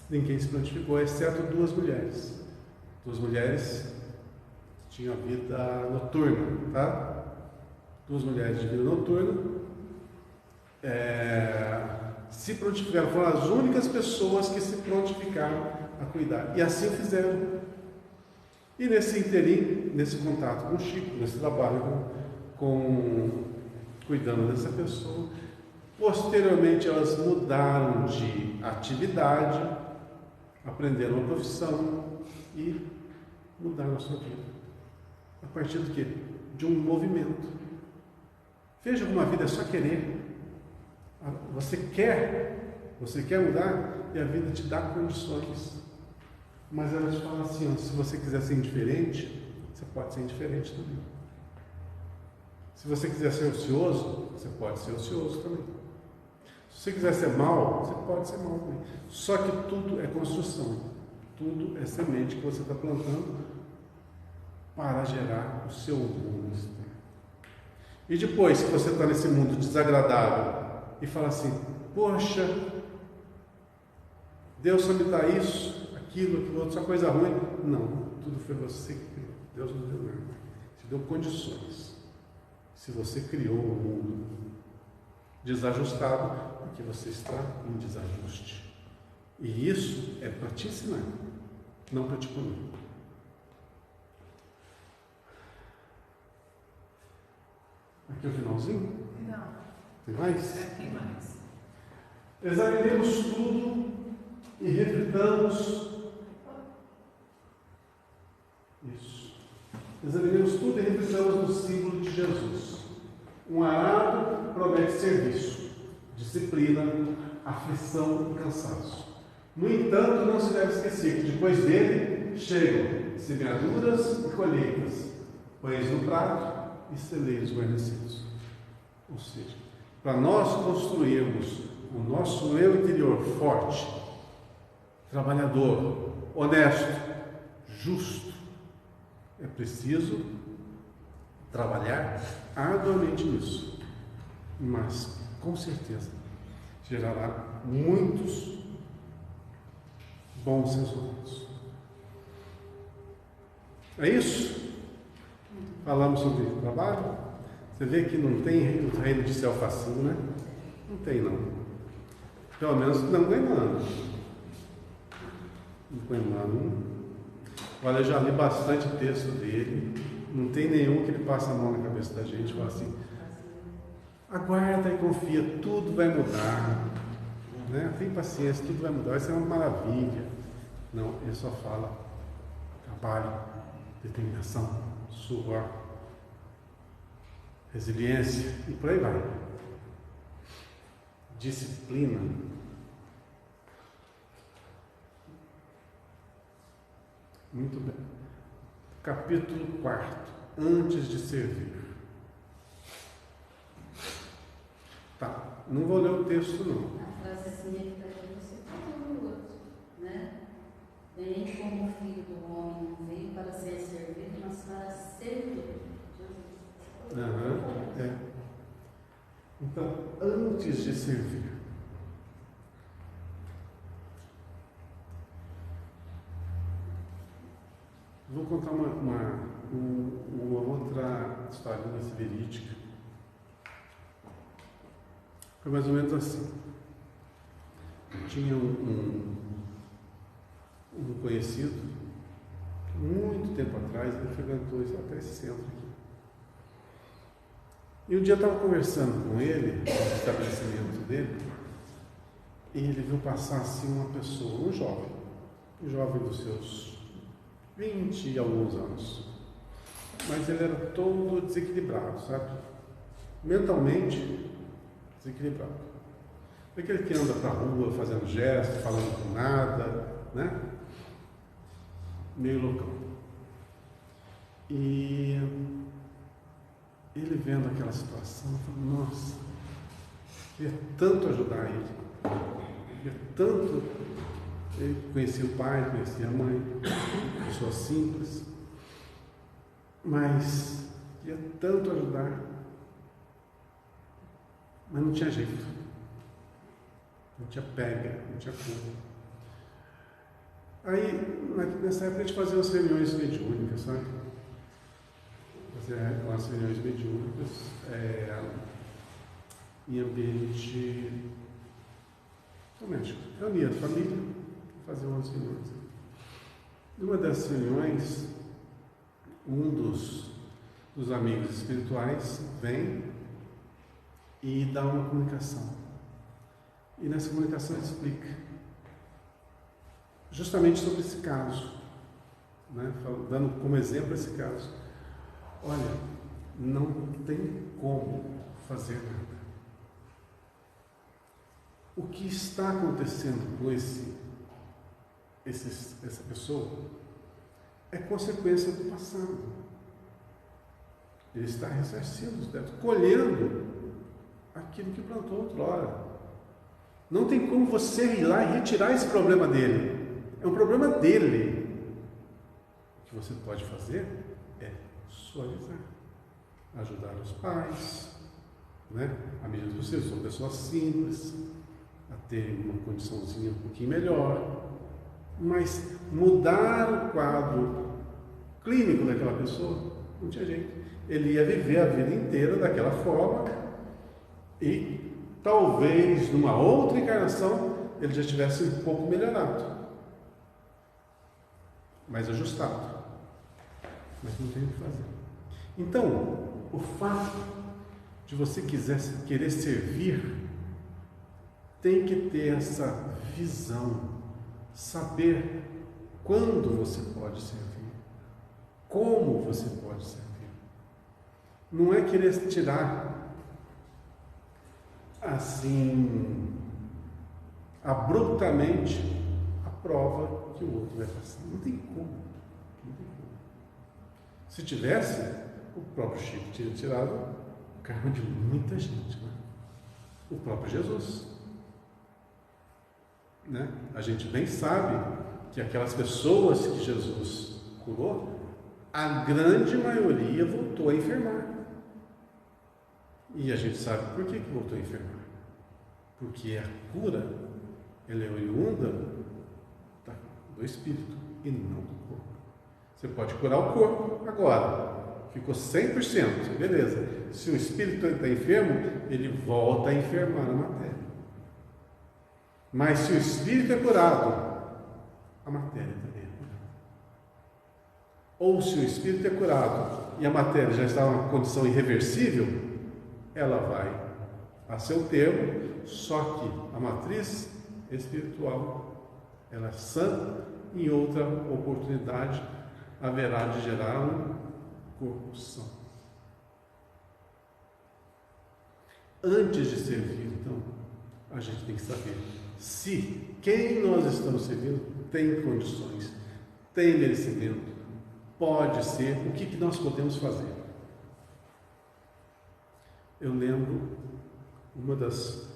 Ninguém se prontificou, exceto duas mulheres que tinham vida noturna, tá? Duas mulheres de vida noturna se prontificaram, foram as únicas pessoas que se prontificaram a cuidar, e assim fizeram. E nesse interim, nesse contato com o Chico, nesse trabalho cuidando dessa pessoa, posteriormente elas mudaram de atividade, aprenderam a profissão e mudaram a sua vida. A partir do quê? De um movimento. Veja como a vida é só querer. Você quer mudar e a vida te dá condições. Mas ela te fala assim, ó, se você quiser ser indiferente, você pode ser indiferente também. Se você quiser ser ocioso, você pode ser ocioso também. Se você quiser ser mal, você pode ser mal também. Só que tudo é construção. Tudo é semente que você está plantando para gerar o seu mundo externo. E depois que você está nesse mundo desagradável e fala assim, poxa, Deus só me dá isso, aquilo outro, só coisa ruim. Não, tudo foi você que criou. Deus não deu nada. Te deu condições. Se você criou um mundo desajustado, porque você está em desajuste. E isso é para te ensinar, não para te punir. Aqui é o finalzinho? Não. Tem mais? Tem mais. Examinemos tudo e reflitamos. Isso. Examinemos tudo e reflitamos no símbolo de Jesus. Um arado promete serviço, disciplina, aflição e cansaço. No entanto, não se deve esquecer que depois dele chegam semeaduras e colheitas, pães no prato e celeiros guarnecidos. Ou seja, para nós construirmos o nosso eu interior forte, trabalhador, honesto, justo, é preciso trabalhar arduamente nisso, mas com certeza gerará muitos bons resultados. É isso? Falamos sobre trabalho. Você vê que não tem o reino de céu facinho, né? Não tem, não. Pelo menos não ganhando. Não ganhando. Olha, eu já li bastante texto dele. Não tem nenhum que ele passa a mão na cabeça da gente e fala assim, aguarda e confia, tudo vai mudar. Né? Tem paciência, tudo vai mudar, vai ser uma maravilha. Não, ele só fala trabalho, determinação, suor, resiliência e por aí vai. Disciplina. Muito bem. Capítulo 4. Antes de servir. Tá, não vou ler o texto não. A frase significa que você fala no outro, né? Nem como o filho do homem não veio para ser servido, mas para servir. É. Então, antes de servir. Vou contar uma outra história verídica. Foi mais ou menos assim. Eu tinha um conhecido, muito tempo atrás, ele frequentou até esse centro aqui. E um dia eu estava conversando com ele, no estabelecimento dele, e ele viu passar assim uma pessoa, um jovem dos seus 20 e alguns anos. Mas ele era todo desequilibrado, sabe? Mentalmente desequilibrado. Aquele que anda para a rua fazendo gestos, falando com nada, né? Meio loucão. E ele vendo aquela situação, falou, nossa, queria tanto ajudar ele, queria tanto. Ele conhecia o pai, conhecia a mãe, pessoa simples, mas queria tanto ajudar, mas não tinha jeito, não tinha pega, não tinha como. Aí, nessa época, a gente fazia umas reuniões mediúnicas, sabe? Fazia umas reuniões mediúnicas em ambiente doméstico. Reunia a família, fazia umas reuniões. Numa dessas reuniões, um dos amigos espirituais vem e dá uma comunicação. E nessa comunicação ele explica justamente sobre esse caso, né? Dando como exemplo esse caso. Olha, não tem como fazer nada. O que está acontecendo com essa pessoa é consequência do passado. Ele está ressarcindo os débitos, colhendo aquilo que plantou outrora. Não tem como você ir lá e retirar esse problema dele. É um problema dele. O que você pode fazer é suavizar, ajudar os pais, né? À medida do possível, são pessoas simples, a ter uma condiçãozinha um pouquinho melhor, mas mudar o quadro clínico daquela pessoa não tinha jeito. Ele ia viver a vida inteira daquela forma e talvez numa outra encarnação ele já estivesse um pouco melhorado, mais ajustado, mas não tem o que fazer. Então, o fato de você querer servir tem que ter essa visão, saber quando você pode servir, como você pode servir. Não é querer tirar assim abruptamente a prova que o outro vai passar. Não tem como. Não tem como. Se tivesse, o próprio Chico tinha tirado o karma de muita gente, né? O próprio Jesus, né? A gente bem sabe que aquelas pessoas que Jesus curou, a grande maioria voltou a enfermar. E a gente sabe por que voltou a enfermar. Porque a cura, ela é oriunda do espírito e não do corpo. Você pode curar o corpo agora, ficou 100%, beleza. Se o espírito está enfermo, ele volta a enfermar a matéria. Mas se o espírito é curado, a matéria também é curada. Ou se o espírito é curado e a matéria já está em uma condição irreversível, ela vai a seu termo, só que a matriz espiritual, ela é sã, em outra oportunidade haverá de gerar um corpo sã. Antes de servir, então, a gente tem que saber se quem nós estamos servindo tem condições, tem merecimento, pode ser, o que nós podemos fazer. Eu lembro uma das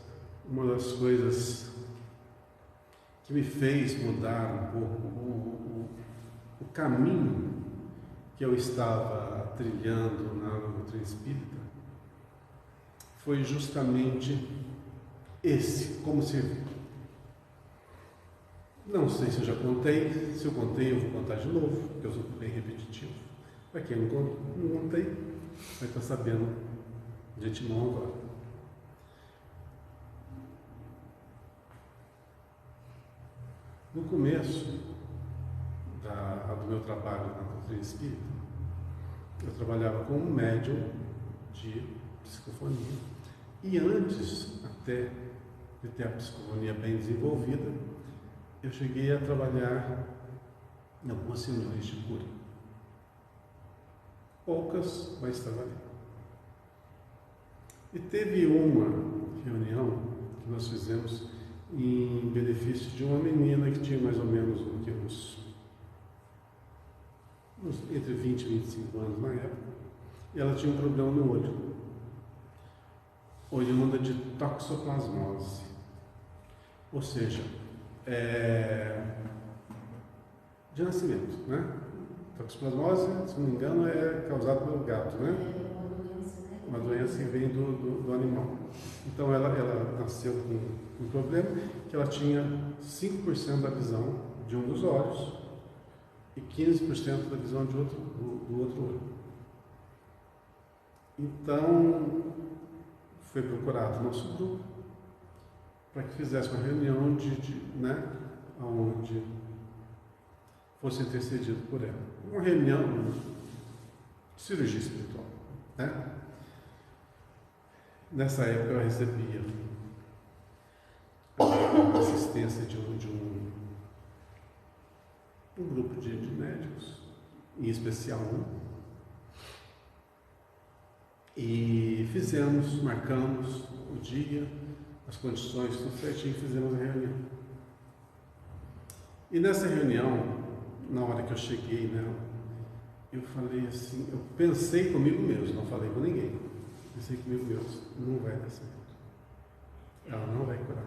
coisas que me fez mudar um pouco o caminho que eu estava trilhando na doutrina espírita foi justamente esse, como servir. Não sei se eu já contei, se eu contei eu vou contar de novo, porque eu sou bem repetitivo. Para quem não contei, vai estar sabendo de antemão agora. No começo do meu trabalho na doutrina espírita, eu trabalhava como médium de psicofonia. E antes até de ter a psicofonia bem desenvolvida, eu cheguei a trabalhar em algumas reuniões de cura. Poucas, mas trabalhei. E teve uma reunião que nós fizemos em benefício de uma menina que tinha mais ou menos uns entre 20 e 25 anos na época, e ela tinha um problema no olho, oriunda de toxoplasmose, ou seja, de nascimento, né? Toxoplasmose, se não me engano, é causada pelo gato, né? Uma doença que vem do animal. Então ela nasceu com um problema que ela tinha 5% da visão de um dos olhos e 15% da visão do outro olho. Então foi procurado o nosso grupo para que fizesse uma reunião né, onde fosse intercedido por ela. Uma reunião de cirurgia espiritual, né? Nessa época eu recebia a assistência de um grupo de médicos, em especial um, e marcamos o dia, as condições, tudo certinho, fizemos a reunião. E nessa reunião, na hora que eu cheguei nela, eu falei assim, eu pensei comigo mesmo, não falei com ninguém. Pensei comigo mesmo, não vai dar certo. Ela não vai curar.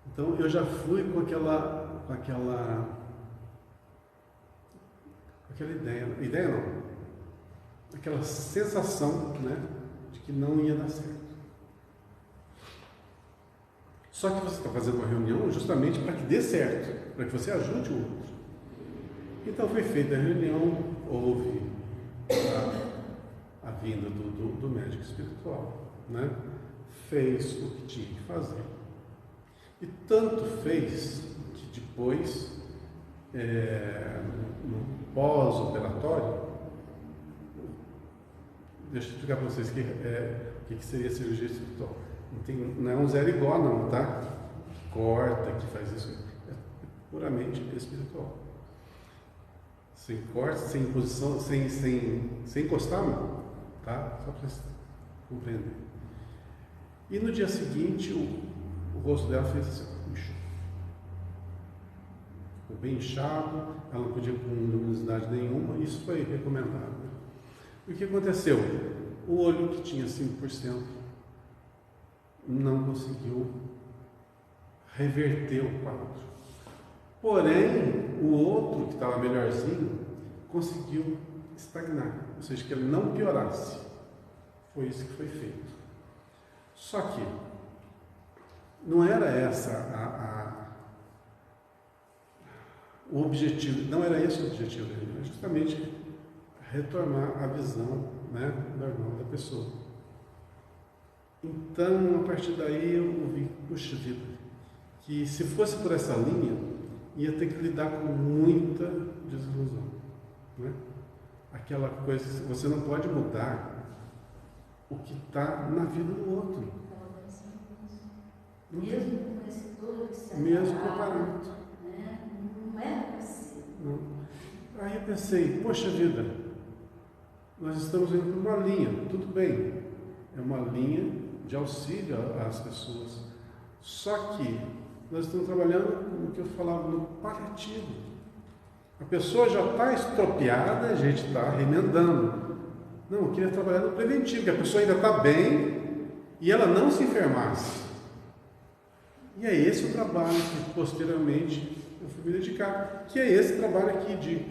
Então eu já fui com aquela ideia não, aquela sensação, né, de que não ia dar certo. Só que você está fazendo uma reunião justamente para que dê certo, para que você ajude o outro. Então foi feita a reunião, houve a vinda do médico espiritual, né? Fez o que tinha que fazer. E tanto fez que depois, no pós-operatório, deixa eu explicar para vocês o que seria cirurgia espiritual. Não é um zero igual não, tá? Que corta, que faz isso. É puramente espiritual. Sem corte, sem posição, sem encostar, não, tá? Só para você compreender. E no dia seguinte, o rosto dela fez assim, inchou. Ficou bem inchado, ela não podia com luminosidade nenhuma, isso foi recomendado. O que aconteceu? O olho que tinha 5% não conseguiu reverter o quadro. Porém, o outro, que estava melhorzinho, conseguiu estagnar, ou seja, que ele não piorasse. Foi isso que foi feito. Só que não era essa o objetivo, não era esse o objetivo dele, era justamente retornar a visão, né, normal da pessoa. Então, a partir daí eu vi, puxa vida, que se fosse por essa linha, ia ter que lidar com muita desilusão, né? Aquela coisa que você não pode mudar o que está na vida do outro. Mesmo com esse todo que se mesmo comparado. Né? Não é possível. Aí eu pensei, poxa vida, nós estamos indo por uma linha, tudo bem, é uma linha de auxílio às pessoas, só que nós estamos trabalhando no que eu falava, no paliativo. A pessoa já está estropiada, a gente está remendando. Não, eu queria trabalhar no preventivo, que a pessoa ainda está bem e ela não se enfermasse. E é esse o trabalho que posteriormente eu fui me dedicar, que é esse trabalho aqui de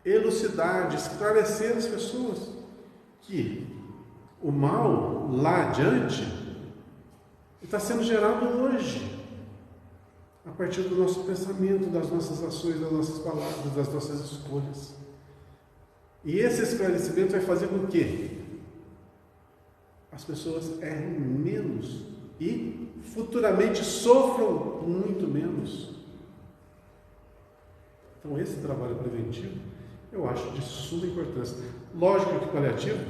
elucidar, de esclarecer as pessoas que o mal lá adiante está sendo gerado hoje, a partir do nosso pensamento, das nossas ações, das nossas palavras, das nossas escolhas. E esse esclarecimento vai fazer com que as pessoas errem menos e futuramente sofram muito menos. Então esse trabalho preventivo eu acho de suma importância. Lógico que paliativo,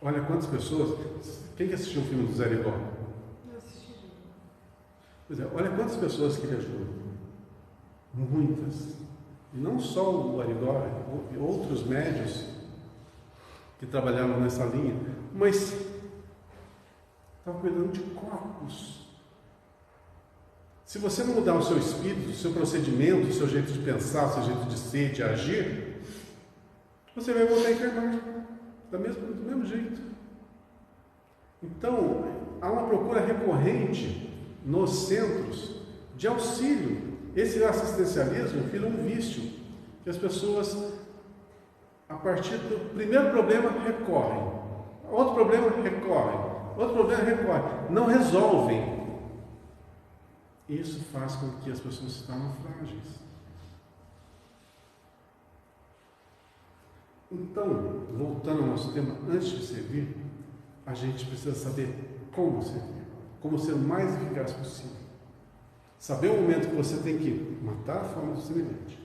olha quantas pessoas, quem que assistiu o filme do Zé Rigó? Eu assisti. Pois é, olha quantas pessoas que ele ajudou. Muitas. E não só o Arigó, outros médios que trabalhavam nessa linha, mas estavam cuidando de corpos Se você não mudar o seu espírito, o seu procedimento, o seu jeito de pensar, o seu jeito de ser, de agir, você vai voltar a encarnar do mesmo jeito. Então, há uma procura recorrente nos centros de auxílio. Esse assistencialismo vira um vício, que as pessoas, a partir do primeiro problema, recorrem. Outro problema, recorrem. Outro problema, recorrem. Não resolvem. Isso faz com que as pessoas se tornem frágeis. Então, voltando ao nosso tema, antes de servir, a gente precisa saber como servir, como ser o mais eficaz possível. Saber o momento que você tem que matar a fome do semelhante,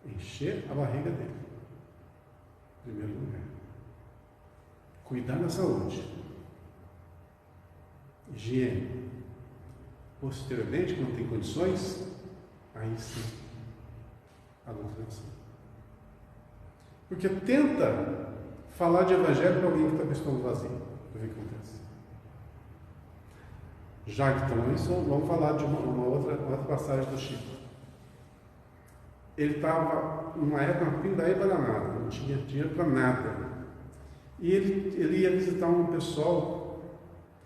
encher a barriga dele, em primeiro lugar. Cuidar da saúde, higiene. Posteriormente, quando tem condições, aí sim, a doutrinação. Porque tenta falar de evangelho para alguém que está com o estômago vazio, para ver o que acontece. Já que estamos nisso, vamos falar de uma outra passagem do Chico. Ele estava numa época na pindaíba danada, não tinha dinheiro para nada. E ele ia visitar um pessoal,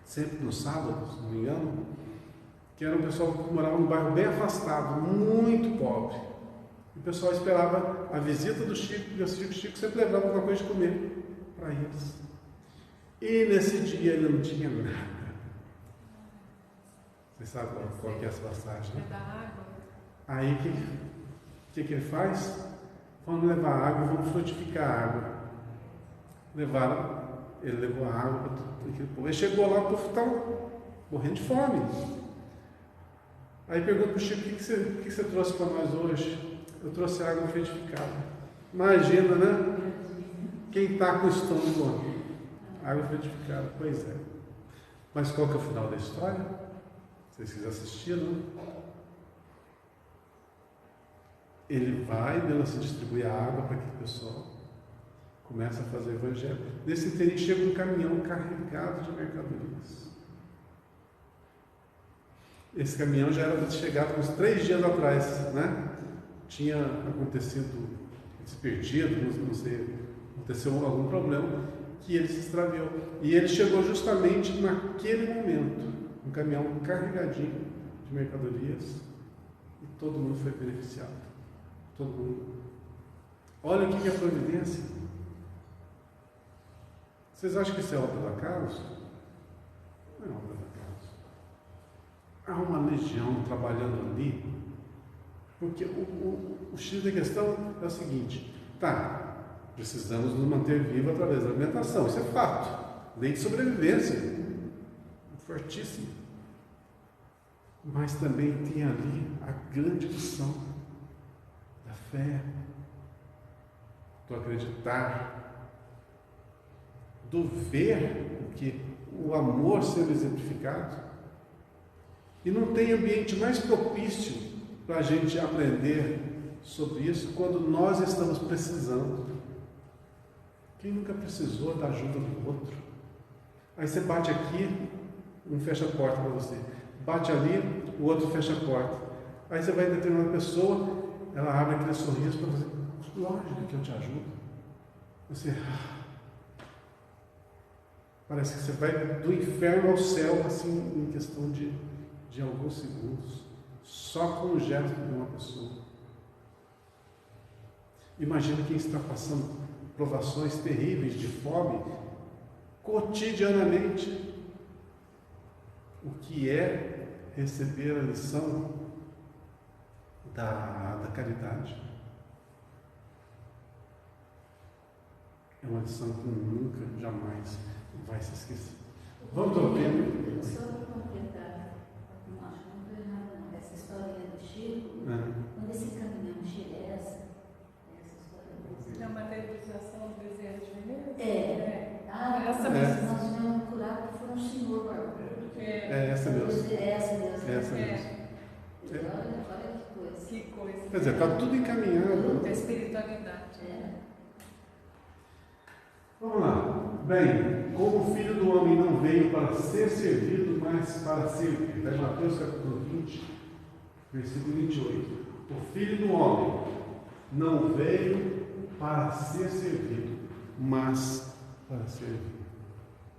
sempre no sábado, se não me engano, que era um pessoal que morava num bairro bem afastado, muito pobre. E o pessoal esperava a visita do Chico, e o Chico sempre levava alguma coisa de comer para eles. E nesse dia ele não tinha nada. Você sabe qual que é essa passagem, né? É da água. Aí o que ele faz? Vamos levar água, vamos frutificar a água. Ele levou a água para aquele povo. Ele chegou lá, o povo estava morrendo de fome. Aí pergunta para o Chico: o que você trouxe para nós hoje? Eu trouxe água frutificada. Imagina, né? Quem está com o estômago, água frutificada. Pois é. Mas qual que é o final da história? Vocês quiserem assistir, não? Ele vai, se distribui a água para aquele pessoal, começa a fazer o evangelho. Nesse interim chega um caminhão carregado de mercadorias. Esse caminhão já era chegado uns 3 dias atrás, né? Tinha acontecido, se perdido, não sei, aconteceu algum problema que ele se extraviou. E ele chegou justamente naquele momento, um caminhão carregadinho de mercadorias, e todo mundo foi beneficiado. Todo mundo. Olha o que é providência. Vocês acham que isso é obra do acaso? Não é obra do acaso. Há uma legião trabalhando ali, porque o X da questão é o seguinte: tá, precisamos nos manter vivos através da alimentação, isso é fato, lei de sobrevivência, fortíssimo. Mas também tem ali a grande lição da fé, do acreditar, do ver o amor sendo exemplificado. E não tem ambiente mais propício para a gente aprender sobre isso quando nós estamos precisando. Quem nunca precisou da ajuda do outro? Aí você bate aqui, um fecha a porta para você. Bate ali, o outro fecha a porta. Aí você vai em determinada pessoa, ela abre aquele sorriso para você. Lógico que eu te ajudo. Você... Parece que você vai do inferno ao céu, assim, em questão de alguns segundos. Só com o gesto de uma pessoa. Imagina quem está passando provações terríveis de fome cotidianamente. O que é receber a lição da caridade? É uma lição que nunca, jamais vai se esquecer. Vamos torcer. Só para completar, não acho que não estou errada, não. Essa historinha do Chico, quando esse caminhão chega, essa história. É uma materialização do desejo de Veneza? Nós tivemos curado que foi um senhor barbudo. É essa mesmo. É essa mesmo. É essa mesmo. Olha que coisa. Que coisa. Quer dizer, está tudo encaminhado. A espiritualidade. É. Vamos lá. Bem, como o Filho do Homem não veio para ser servido, mas para servir. Está em Mateus capítulo 20, versículo 28. O Filho do Homem não veio para ser servido, mas para servir.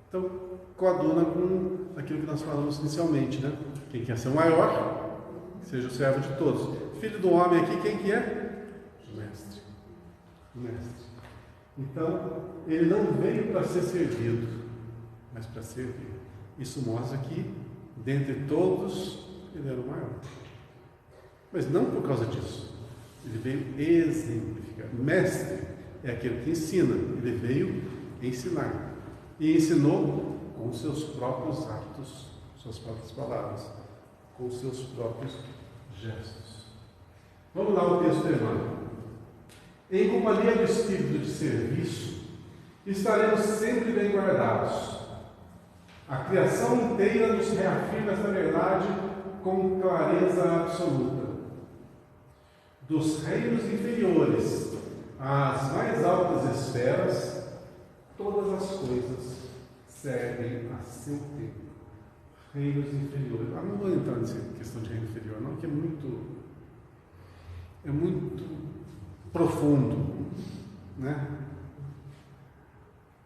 Então, coaduna com aquilo que nós falamos inicialmente, né? Quem quer ser o maior, seja o servo de todos. Filho do homem aqui, quem que é? O mestre. O mestre. Então, ele não veio para ser servido, mas para servir. Isso mostra que, dentre todos, ele era o maior. Mas não por causa disso. Ele veio exemplificar. Mestre é aquele que ensina. Ele veio ensinar. E ensinou com seus próprios atos, suas próprias palavras, com seus próprios gestos. Vamos lá ao texto irmão. Em companhia do espírito de serviço, estaremos sempre bem guardados. A criação inteira nos reafirma esta verdade com clareza absoluta. Dos reinos inferiores às mais altas esferas, todas as coisas servem a seu tempo. Reinos inferiores. Não vou entrar nessa questão de reino inferior, não, que é muito profundo, né?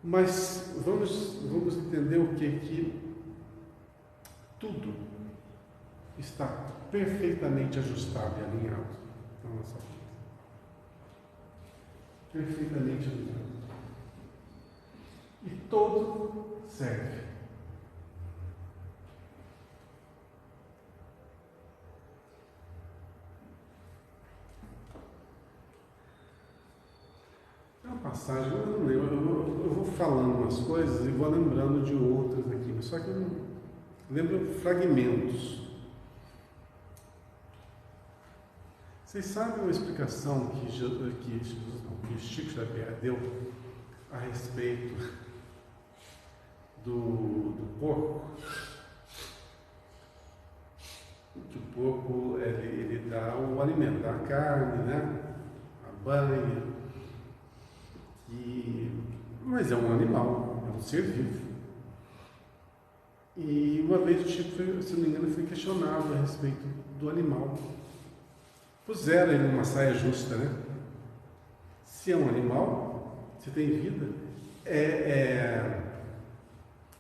Mas vamos entender o que tudo está perfeitamente ajustado e alinhado na nossa vida. Perfeitamente alinhado. E todo serve. É uma passagem, eu não lembro, eu vou falando umas coisas e vou lembrando de outras aqui, só que eu não lembro fragmentos. Vocês sabem a explicação que Chico Xavier deu a respeito do porco? Que o porco ele dá o alimento, dá a carne, né? A banha. Mas é um animal, é um ser vivo. E uma vez o Chico, se não me engano, foi questionado a respeito do animal. Puseram ele numa saia justa, né? Se é um animal, se tem vida, é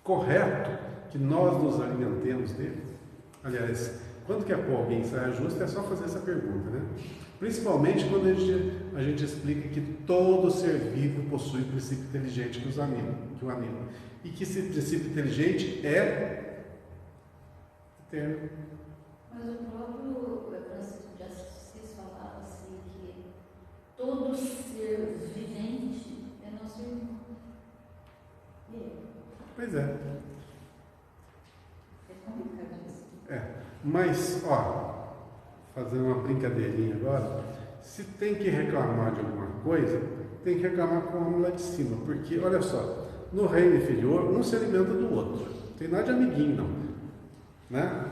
correto que nós nos alimentemos dele. Aliás, quando quer pôr alguém em saia justa, é só fazer essa pergunta, né? Principalmente quando a gente explica que todo ser vivo possui um princípio inteligente que o anima. E que esse princípio inteligente é eterno. Mas o próprio Francisco de Assis falava assim que todo ser vivente é nosso irmão. Pois é. É complicado isso. Mas, fazendo uma brincadeirinha agora, se tem que reclamar de alguma coisa, tem que reclamar com o homem lá de cima, porque, olha só, no reino inferior, um se alimenta do outro, não tem nada de amiguinho, não, né?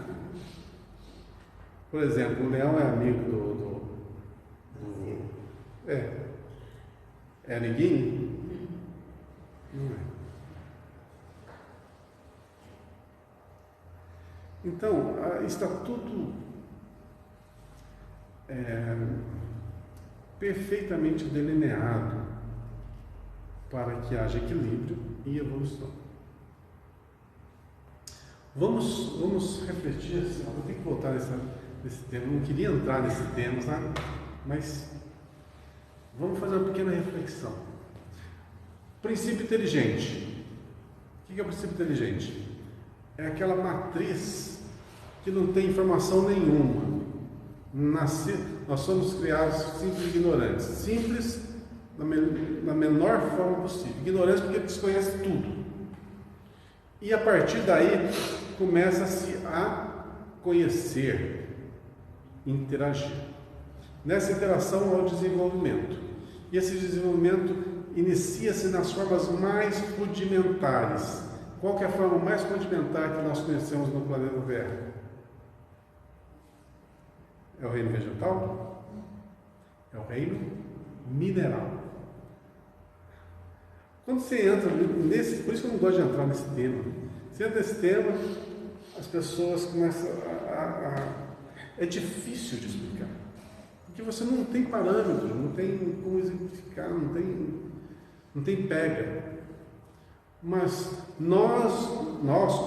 Por exemplo, o leão é amigo é amiguinho? Não é. Então, está tudo perfeitamente delineado para que haja equilíbrio e evolução. Vamos refletir assim, vou ter que voltar nesse tema, não queria entrar nesse tema, sabe? Mas vamos fazer uma pequena reflexão. Princípio inteligente. O que é o princípio inteligente? É aquela matriz que não tem informação nenhuma. Nós somos criados simples e ignorantes. Simples na menor forma possível. Ignorantes porque desconhece tudo. E a partir daí começa-se a conhecer, interagir. Nessa interação há o desenvolvimento. E esse desenvolvimento inicia-se nas formas mais rudimentares. Qual que é a forma mais rudimentar que nós conhecemos no planeta Terra? É o reino vegetal? É o reino mineral. Quando você entra nesse, por isso que eu não gosto de entrar nesse tema. Você entra nesse tema, as pessoas começam é difícil de explicar. Porque você não tem parâmetro, não tem como exemplificar, não tem pega. Mas nós,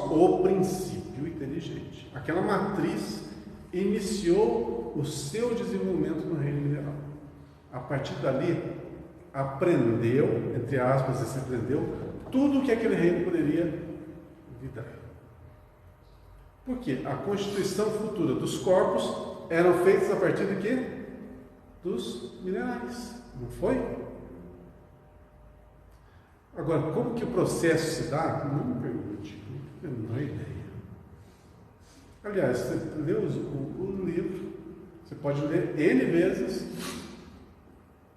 o princípio inteligente, aquela matriz iniciou o seu desenvolvimento no reino mineral. A partir dali, aprendeu, entre aspas, esse aprendeu, tudo o que aquele reino poderia lhe dar. Por quê? A constituição futura dos corpos eram feitas a partir de quê? Dos minerais, não foi? Agora, como que o processo se dá? Não me pergunte, não tenho a menor ideia. Aliás, você lê o livro, você pode ler N vezes,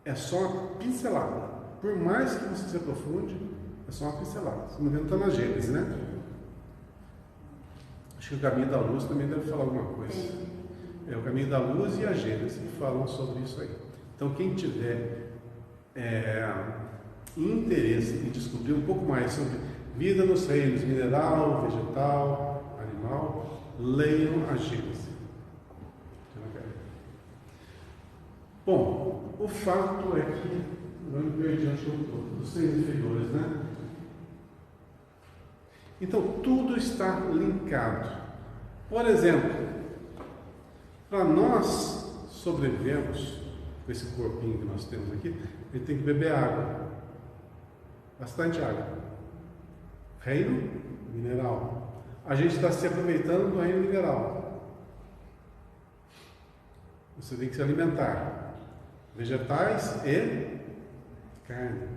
é só uma pincelada. Por mais que você se aprofunde, é só uma pincelada. Se não me engano, está na Gênesis, né? Acho que o Caminho da Luz também deve falar alguma coisa. É o Caminho da Luz e a Gênesis que falam sobre isso aí. Então, quem tiver interesse em descobrir um pouco mais sobre vida nos reinos mineral, vegetal, animal, leiam a Gênesis. Bom, o fato é que vamos ver diante dos seres inferiores, né? Então, tudo está linkado. Por exemplo, para nós sobrevivermos com esse corpinho que nós temos aqui, ele tem que beber água. Bastante água. Reino mineral. A gente está se aproveitando do reino mineral. Você tem que se alimentar. Vegetais e carne.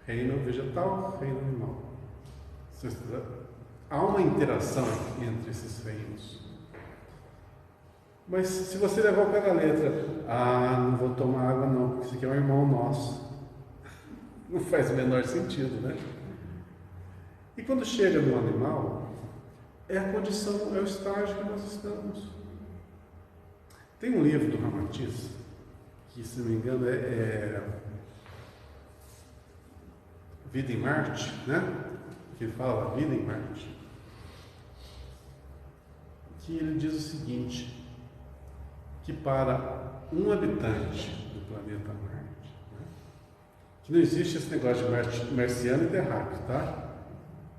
Reino vegetal, reino animal. Há uma interação entre esses reinos. Mas se você levar o pé da letra, não vou tomar água não, porque isso aqui é um irmão nosso. Não faz o menor sentido, né? E quando chega no animal, é a condição, é o estágio que nós estamos. Tem um livro do Ramatiz, que se não me engano é Vida em Marte, né? Que fala Vida em Marte. Que ele diz o seguinte, que para um habitante do planeta Marte, né, que não existe esse negócio de marciano e terráqueo, tá?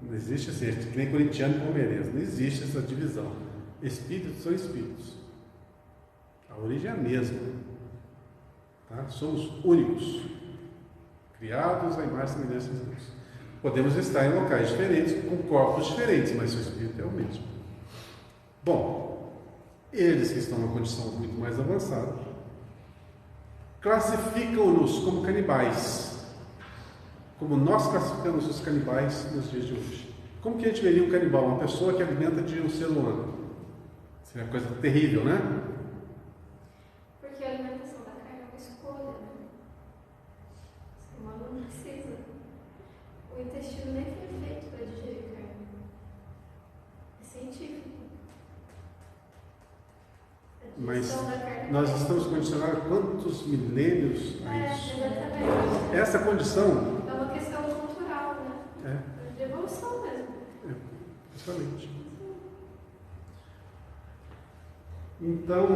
Não existe assim, que nem corintiano e palmeirense, não existe essa divisão. Espíritos são espíritos. A origem é a mesma. Tá? Somos únicos, criados à imagem e semelhança de Deus. Podemos estar em locais diferentes, com corpos diferentes, mas o espírito é o mesmo. Bom, eles que estão numa condição muito mais avançada, classificam-nos como canibais, como nós classificamos os canibais nos dias de hoje. Como que a gente veria um canibal? Uma pessoa que alimenta de um ser humano. Seria uma coisa terrível, né? Porque a alimentação da carne é uma escolha, né? O ser humano não precisa. O intestino nem foi feito para digerir carne. É científico. Mas nós estamos condicionados a quantos milênios a isso? Exatamente. Essa condição É uma questão cultural, né? é De evolução mesmo. justamente. Então,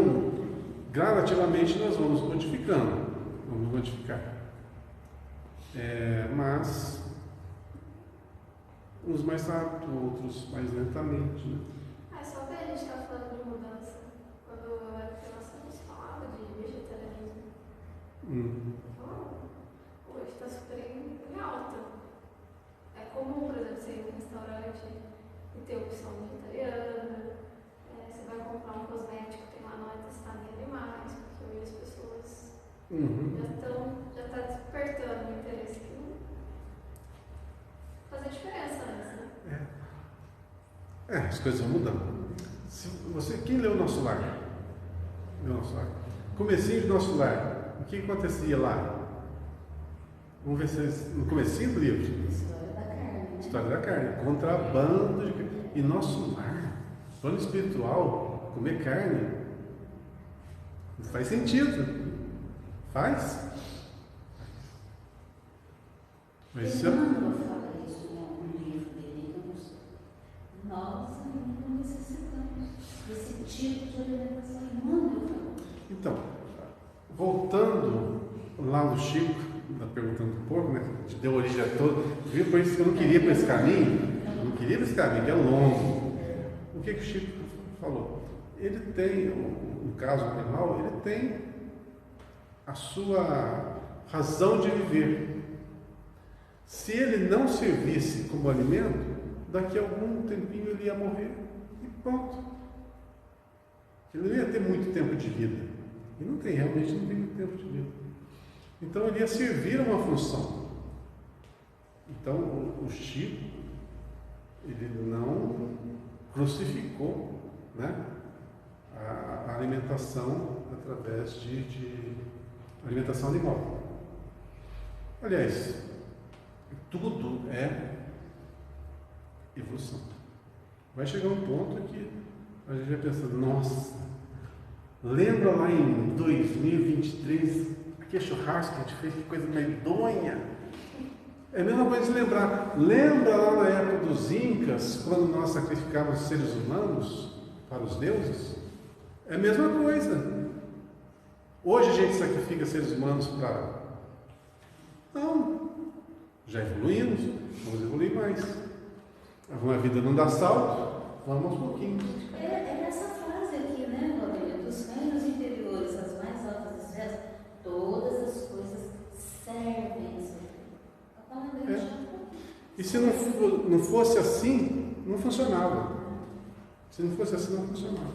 gradativamente nós vamos modificando, vamos modificar. Mas uns mais rápido, outros mais lentamente, né? Só que a gente está falando de mudança. Quando eu era criança, a gente falava de vegetarianismo. Hoje está super em alta. É comum, por exemplo, você ir em um restaurante e ter opção vegetariana. Você vai comprar um cosmético, tem lá não é testado em animais, porque hoje as pessoas já está despertando o interesse que fazer diferença nisso, né? As coisas vão mudando. Quem leu o Nosso Lar? Comecinho do Nosso Lar. O que acontecia lá? Vamos ver se no comecinho do livro. História da carne. História da carne. Contrabando de carne. E Nosso Lar, plano espiritual, comer carne, não faz sentido. Faz? Mas Emmanuel fala isso no livro dele, que eu não sei. Nós ainda necessitamos desse tipo de alimentação. Emmanuel falou. então, voltando lá no Chico, perguntando um pouco, né, que deu origem a todo, viu? Por isso que eu não queria para esse caminho, que é longo. O que o Chico falou? Ele tem, no caso animal, ele tem a sua razão de viver. Se ele não servisse como alimento, daqui a algum tempinho ele ia morrer e pronto. Ele não ia ter muito tempo de vida. E realmente não tem muito tempo de vida. Então ele ia servir a uma função. Então o Chico, ele não crucificou, né, a alimentação através de alimentação animal. Aliás, tudo é evolução. Vai chegar um ponto que a gente vai pensar, nossa, lembra lá em 2023, aquele churrasco que a gente fez, que coisa medonha. É a mesma coisa de lembrar. Lembra lá na época dos Incas, quando nós sacrificávamos seres humanos para os deuses? É a mesma coisa. Hoje a gente sacrifica seres humanos para... Não. Já evoluímos, vamos evoluir mais. Uma vida não dá salto, vamos aos pouquinhos. É nessa fase aqui, né, Valdemir? Dos reinos interiores, as mais altas esferas, todas as coisas servem a ser. E se não fosse assim, não funcionava. Se não fosse assim, não funcionava.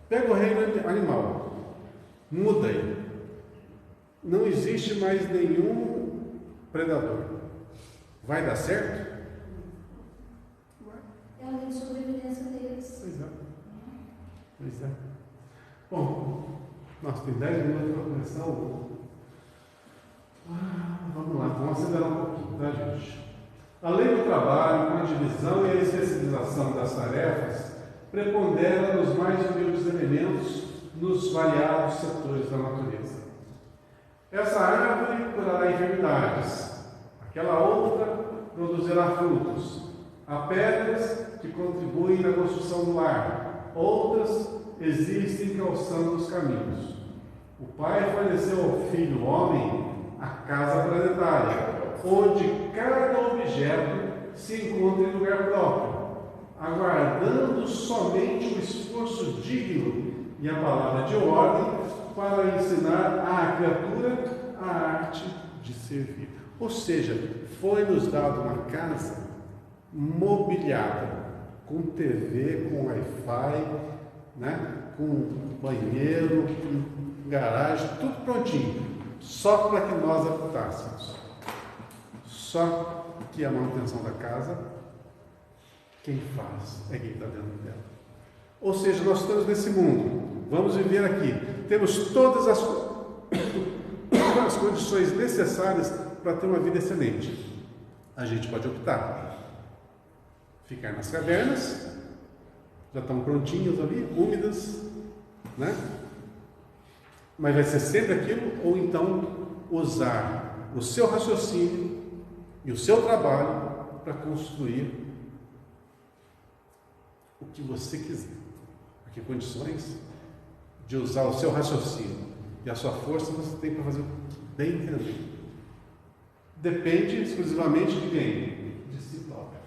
Pega o reino animal, muda ele. Não existe mais nenhum predador. Vai dar certo? Vai. É a lei de sobrevivência deles. Pois é. Bom, nós temos 10 minutos para começar o... Vamos lá, vamos acelerar um pouquinho, tá, gente? A lei do trabalho, com a divisão e a especialização das tarefas, prepondera nos mais humildes elementos nos variados setores da natureza. Essa árvore curará enfermidades, aquela outra produzirá frutos. Há pedras que contribuem na construção do lar, outras existem calçando os caminhos. O Pai forneceu ao Filho homem a casa planetária, onde cada objeto se encontra em lugar próprio, aguardando somente o esforço digno e a palavra de ordem para ensinar à criatura a arte de servir. Ou seja, foi-nos dado uma casa mobiliada, com TV, com Wi-Fi, né? Com banheiro, com garagem, tudo prontinho, só para que nós habitássemos. Só que a manutenção da casa, quem faz é quem está dentro dela. Ou seja, nós estamos nesse mundo, vamos viver aqui, temos todas as condições necessárias para ter uma vida excelente. A gente pode optar, ficar nas cavernas, já estão prontinhas ali, úmidas, né? Mas vai ser sempre aquilo, ou então usar o seu raciocínio e o seu trabalho para construir o que você quiser. Porque condições de usar o seu raciocínio e a sua força você tem para fazer o que bem entender. Depende exclusivamente de quem? De si próprio.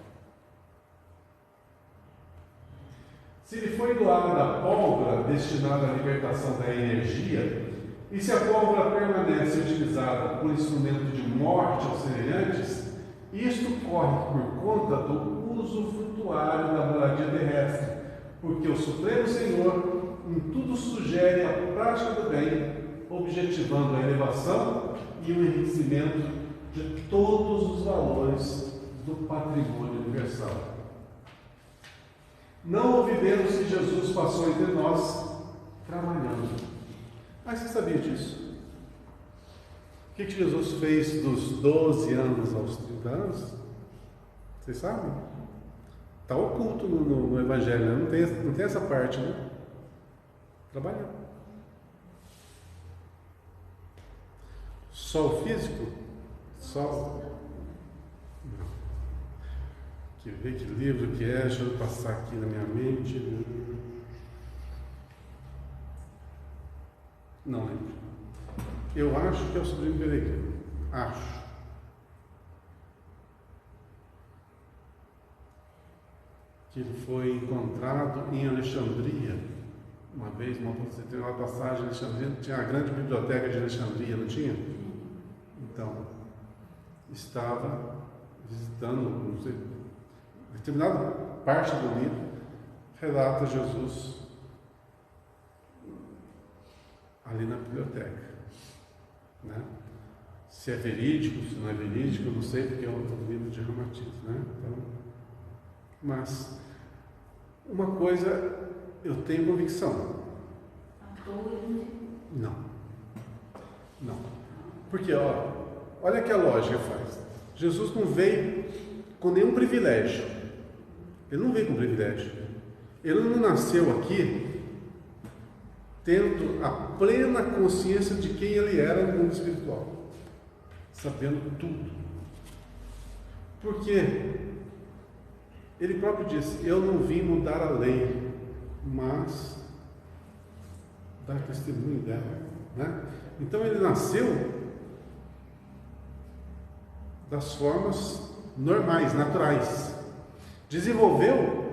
Se lhe foi doada a pólvora destinada à libertação da energia, e se a pólvora permanece utilizada por instrumento de morte aos semelhantes, isto corre por conta do uso frutuário da moradia terrestre, porque o Supremo Senhor em tudo sugere a prática do bem, objetivando a elevação e o enriquecimento de todos os valores do patrimônio universal. Não ouvidemos que Jesus passou entre nós trabalhando. Mas você sabia disso? O que Jesus fez dos 12 anos aos 30 anos? Vocês sabem? Está oculto no Evangelho, né? Não tem essa parte, né? Trabalhando. Só o físico? Só Que ver que livro que é, deixa eu passar aqui na minha mente. Não lembro. Eu acho que é o Sobrinho Peregrino. Acho. Que ele foi encontrado em Alexandria. Uma vez, você tem uma passagem em Alexandria, tinha a grande biblioteca de Alexandria, não tinha? Então, estava visitando, não sei, determinada parte do livro relata Jesus ali na biblioteca, né? Se é verídico, se não é verídico, eu não sei, porque é outro livro de Ramatiz, né? Então, mas uma coisa eu tenho convicção. Não. Porque, olha que a lógica faz. Jesus não veio com nenhum privilégio. Ele não veio com privilégio. Ele não nasceu aqui tendo a plena consciência de quem ele era no mundo espiritual, sabendo tudo. Porque ele próprio disse: eu não vim mudar a lei, mas dar testemunho dela, né? Então ele nasceu das formas normais, naturais. Desenvolveu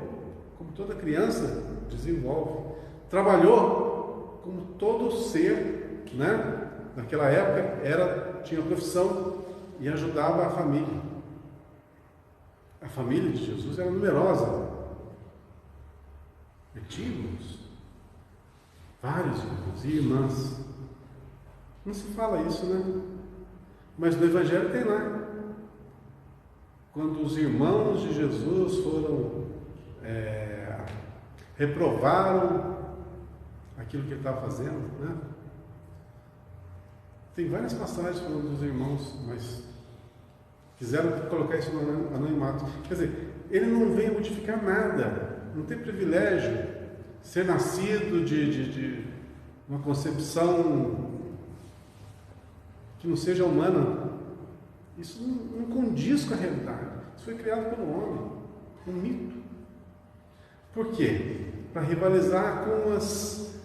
como toda criança desenvolve. Trabalhou como todo ser, né? Naquela época tinha profissão e ajudava a família. A família de Jesus era numerosa. Tínhamos vários irmãos e irmãs. Não se fala isso, né? Mas no Evangelho tem lá. Quando os irmãos de Jesus reprovaram aquilo que ele estava fazendo, né? Tem várias passagens falando dos irmãos, mas quiseram colocar isso no anonimato. Quer dizer, ele não veio modificar nada, não tem privilégio ser nascido de uma concepção que não seja humana. Isso não condiz com a realidade. Isso foi criado pelo homem, um mito. Por quê? Para rivalizar com as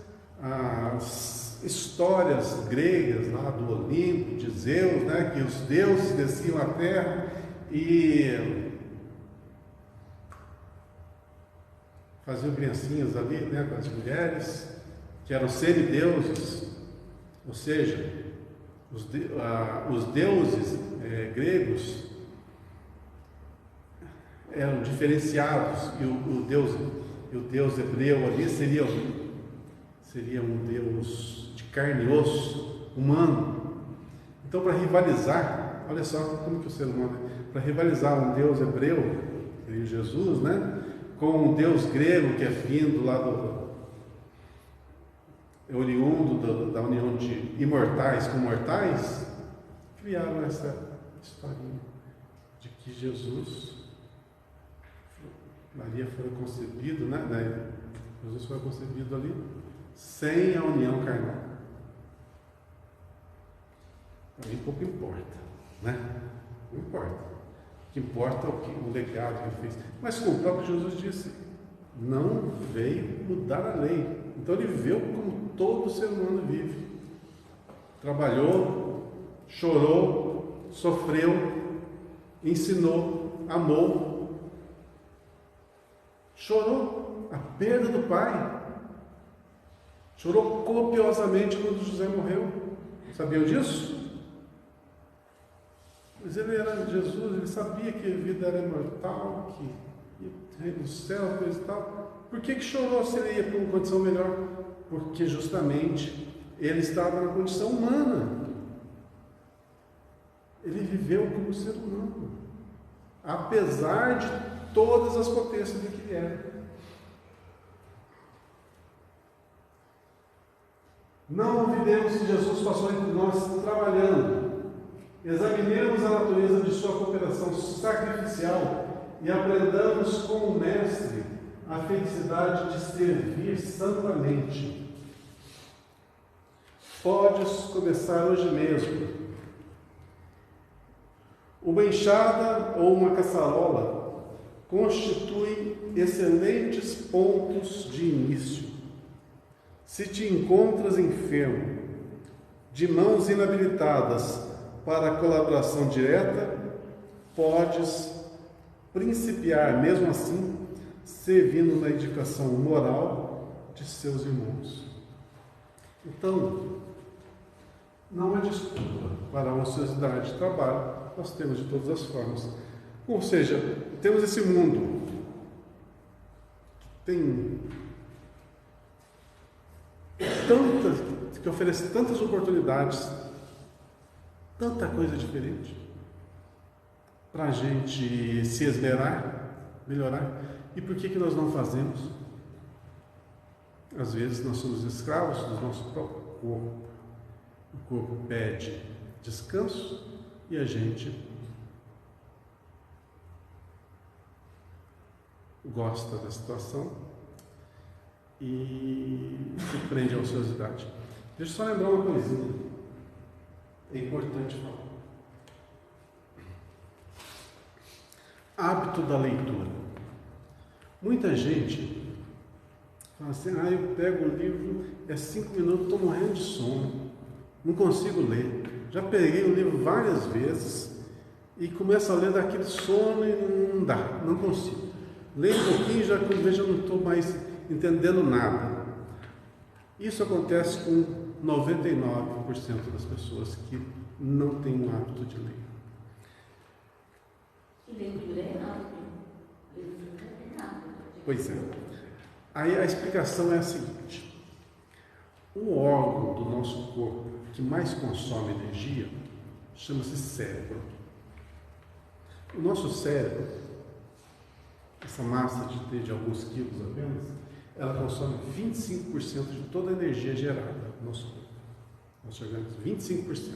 histórias gregas lá do Olimpo, de Zeus, né? Que os deuses desciam à terra e faziam criancinhas ali, né, com as mulheres, que eram semideuses, ou seja, os deuses gregos eram diferenciados, e o Deus hebreu ali seria um Deus de carne e osso, humano. Então, para rivalizar, olha só como que o ser humano, para rivalizar um Deus hebreu, seria Jesus, né, com um Deus grego que é vindo lá oriundo da união de imortais com mortais, criaram essa historinha de que Maria foi concebido, né? Jesus foi concebido ali sem a união carnal. Para mim pouco importa, né? Não importa. O que importa é o legado que ele fez. Mas como o próprio Jesus disse, não veio mudar a lei. Então ele viveu como todo ser humano vive. Trabalhou, chorou, sofreu, ensinou, amou. Chorou a perda do pai. Chorou copiosamente quando José morreu. Sabiam disso? Mas ele era Jesus, ele sabia que a vida era imortal, que ia reino do céu, coisa e tal. Por que chorou se ele ia para uma condição melhor? Porque justamente ele estava na condição humana. Ele viveu como ser humano, apesar de todas as potências do que ele era. Não olvidemos que Jesus passou entre nós trabalhando. Examinemos a natureza de sua cooperação sacrificial e aprendamos com o Mestre a felicidade de servir santamente. Podes começar hoje mesmo. Uma enxada ou uma caçarola constituem excelentes pontos de início. Se te encontras enfermo, de mãos inabilitadas para a colaboração direta, podes principiar, mesmo assim, servindo na educação moral de seus irmãos. Então, não há desculpa para a ociosidade de trabalho, nós temos de todas as formas. Ou seja, temos esse mundo que oferece tantas oportunidades, tanta coisa diferente para a gente se esmerar, melhorar. E por que nós não fazemos? Às vezes nós somos escravos do nosso próprio corpo. O corpo pede descanso e a gente gosta da situação e se prende à ociosidade. Deixa eu só lembrar uma coisinha. É importante falar. Hábito da leitura. Muita gente fala assim, eu pego o livro, 5 minutos, estou morrendo de sono, não consigo ler. Já peguei o livro várias vezes e começo a ler daquele sono e não dá, não consigo. Leio um pouquinho e já quando vejo eu não estou mais entendendo nada. Isso acontece com 99% das pessoas que não têm o hábito de ler. E leitura é hábito. Leitura é hábito. Pois é. Aí a explicação é a seguinte. O órgão do nosso corpo que mais consome energia chama-se cérebro. O nosso cérebro, essa massa de alguns quilos apenas, ela consome 25% de toda a energia gerada no nosso corpo. Nosso organismo, 25%.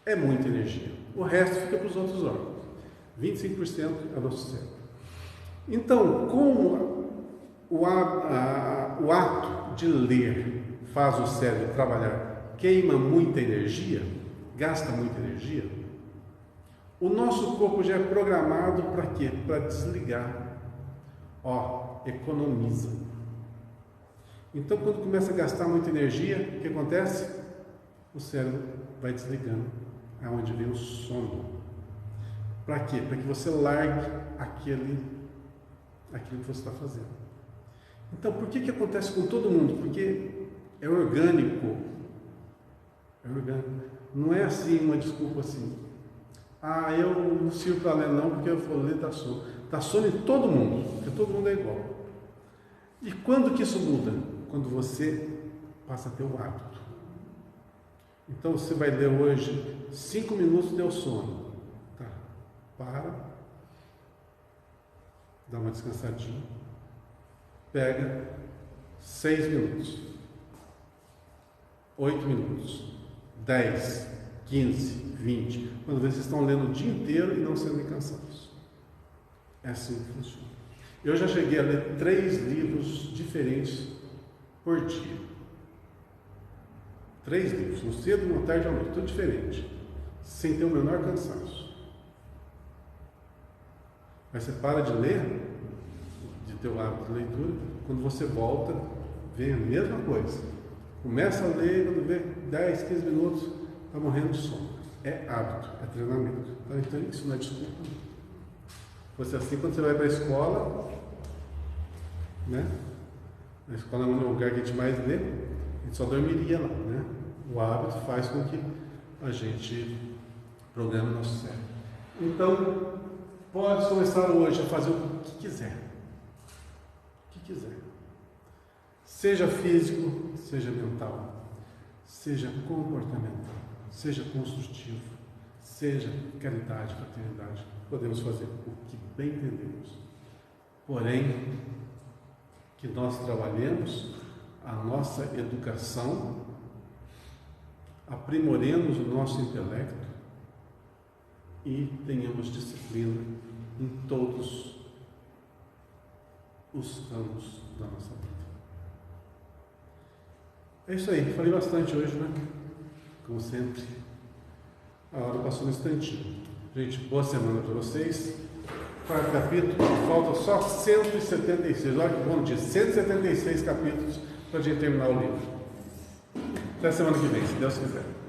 É muita energia. O resto fica para os outros órgãos. 25% é o nosso cérebro. Então, como o ato de ler faz o cérebro trabalhar, queima muita energia, gasta muita energia, o nosso corpo já é programado para quê? Para desligar. Economiza. Então, quando começa a gastar muita energia, o que acontece? O cérebro vai desligando. É onde vem o sono. Para quê? Para que você largue aquilo que você está fazendo. Então, por que acontece com todo mundo? Porque é orgânico. É orgânico. Não é assim uma desculpa assim. Eu não sirvo para ler não, porque eu vou ler dá sono. Dá sono em todo mundo, porque todo mundo é igual. E quando que isso muda? Quando você passa a ter o hábito. Então você vai ler hoje 5 minutos, deu sono. Tá, para, dá uma descansadinha, pega 6 minutos, 8 minutos, 10, 15, 20, quando vocês estão lendo o dia inteiro e não sendo cansados. É assim que funciona. Eu já cheguei a ler 3 livros diferentes por dia. 3 livros, no cedo, na tarde e à noite, tudo diferente, sem ter o menor cansaço. Mas você para de ler, de ter o hábito de leitura, quando você volta, vem a mesma coisa. Começa a ler, quando vê 10, 15 minutos, está morrendo de sono. É hábito, é treinamento. Então isso não é desculpa. Fosse assim, quando você vai para a escola, né? A escola é um lugar que a gente mais lê, a gente só dormiria lá, né? O hábito faz com que a gente programe o nosso cérebro. Então, pode começar hoje a fazer o que quiser. O que quiser. Seja físico, seja mental, seja comportamental, seja construtivo, seja caridade, fraternidade. Podemos fazer o que bem entendemos. Porém, que nós trabalhemos a nossa educação, aprimoremos o nosso intelecto e tenhamos disciplina em todos os ramos da nossa vida. É isso aí, falei bastante hoje, né? Como sempre, a hora passou no instantinho. Gente, boa semana para vocês. quarto capítulo, falta só 176. Olha que bom dia, 176 capítulos para a gente terminar o livro. Até semana que vem, se Deus quiser.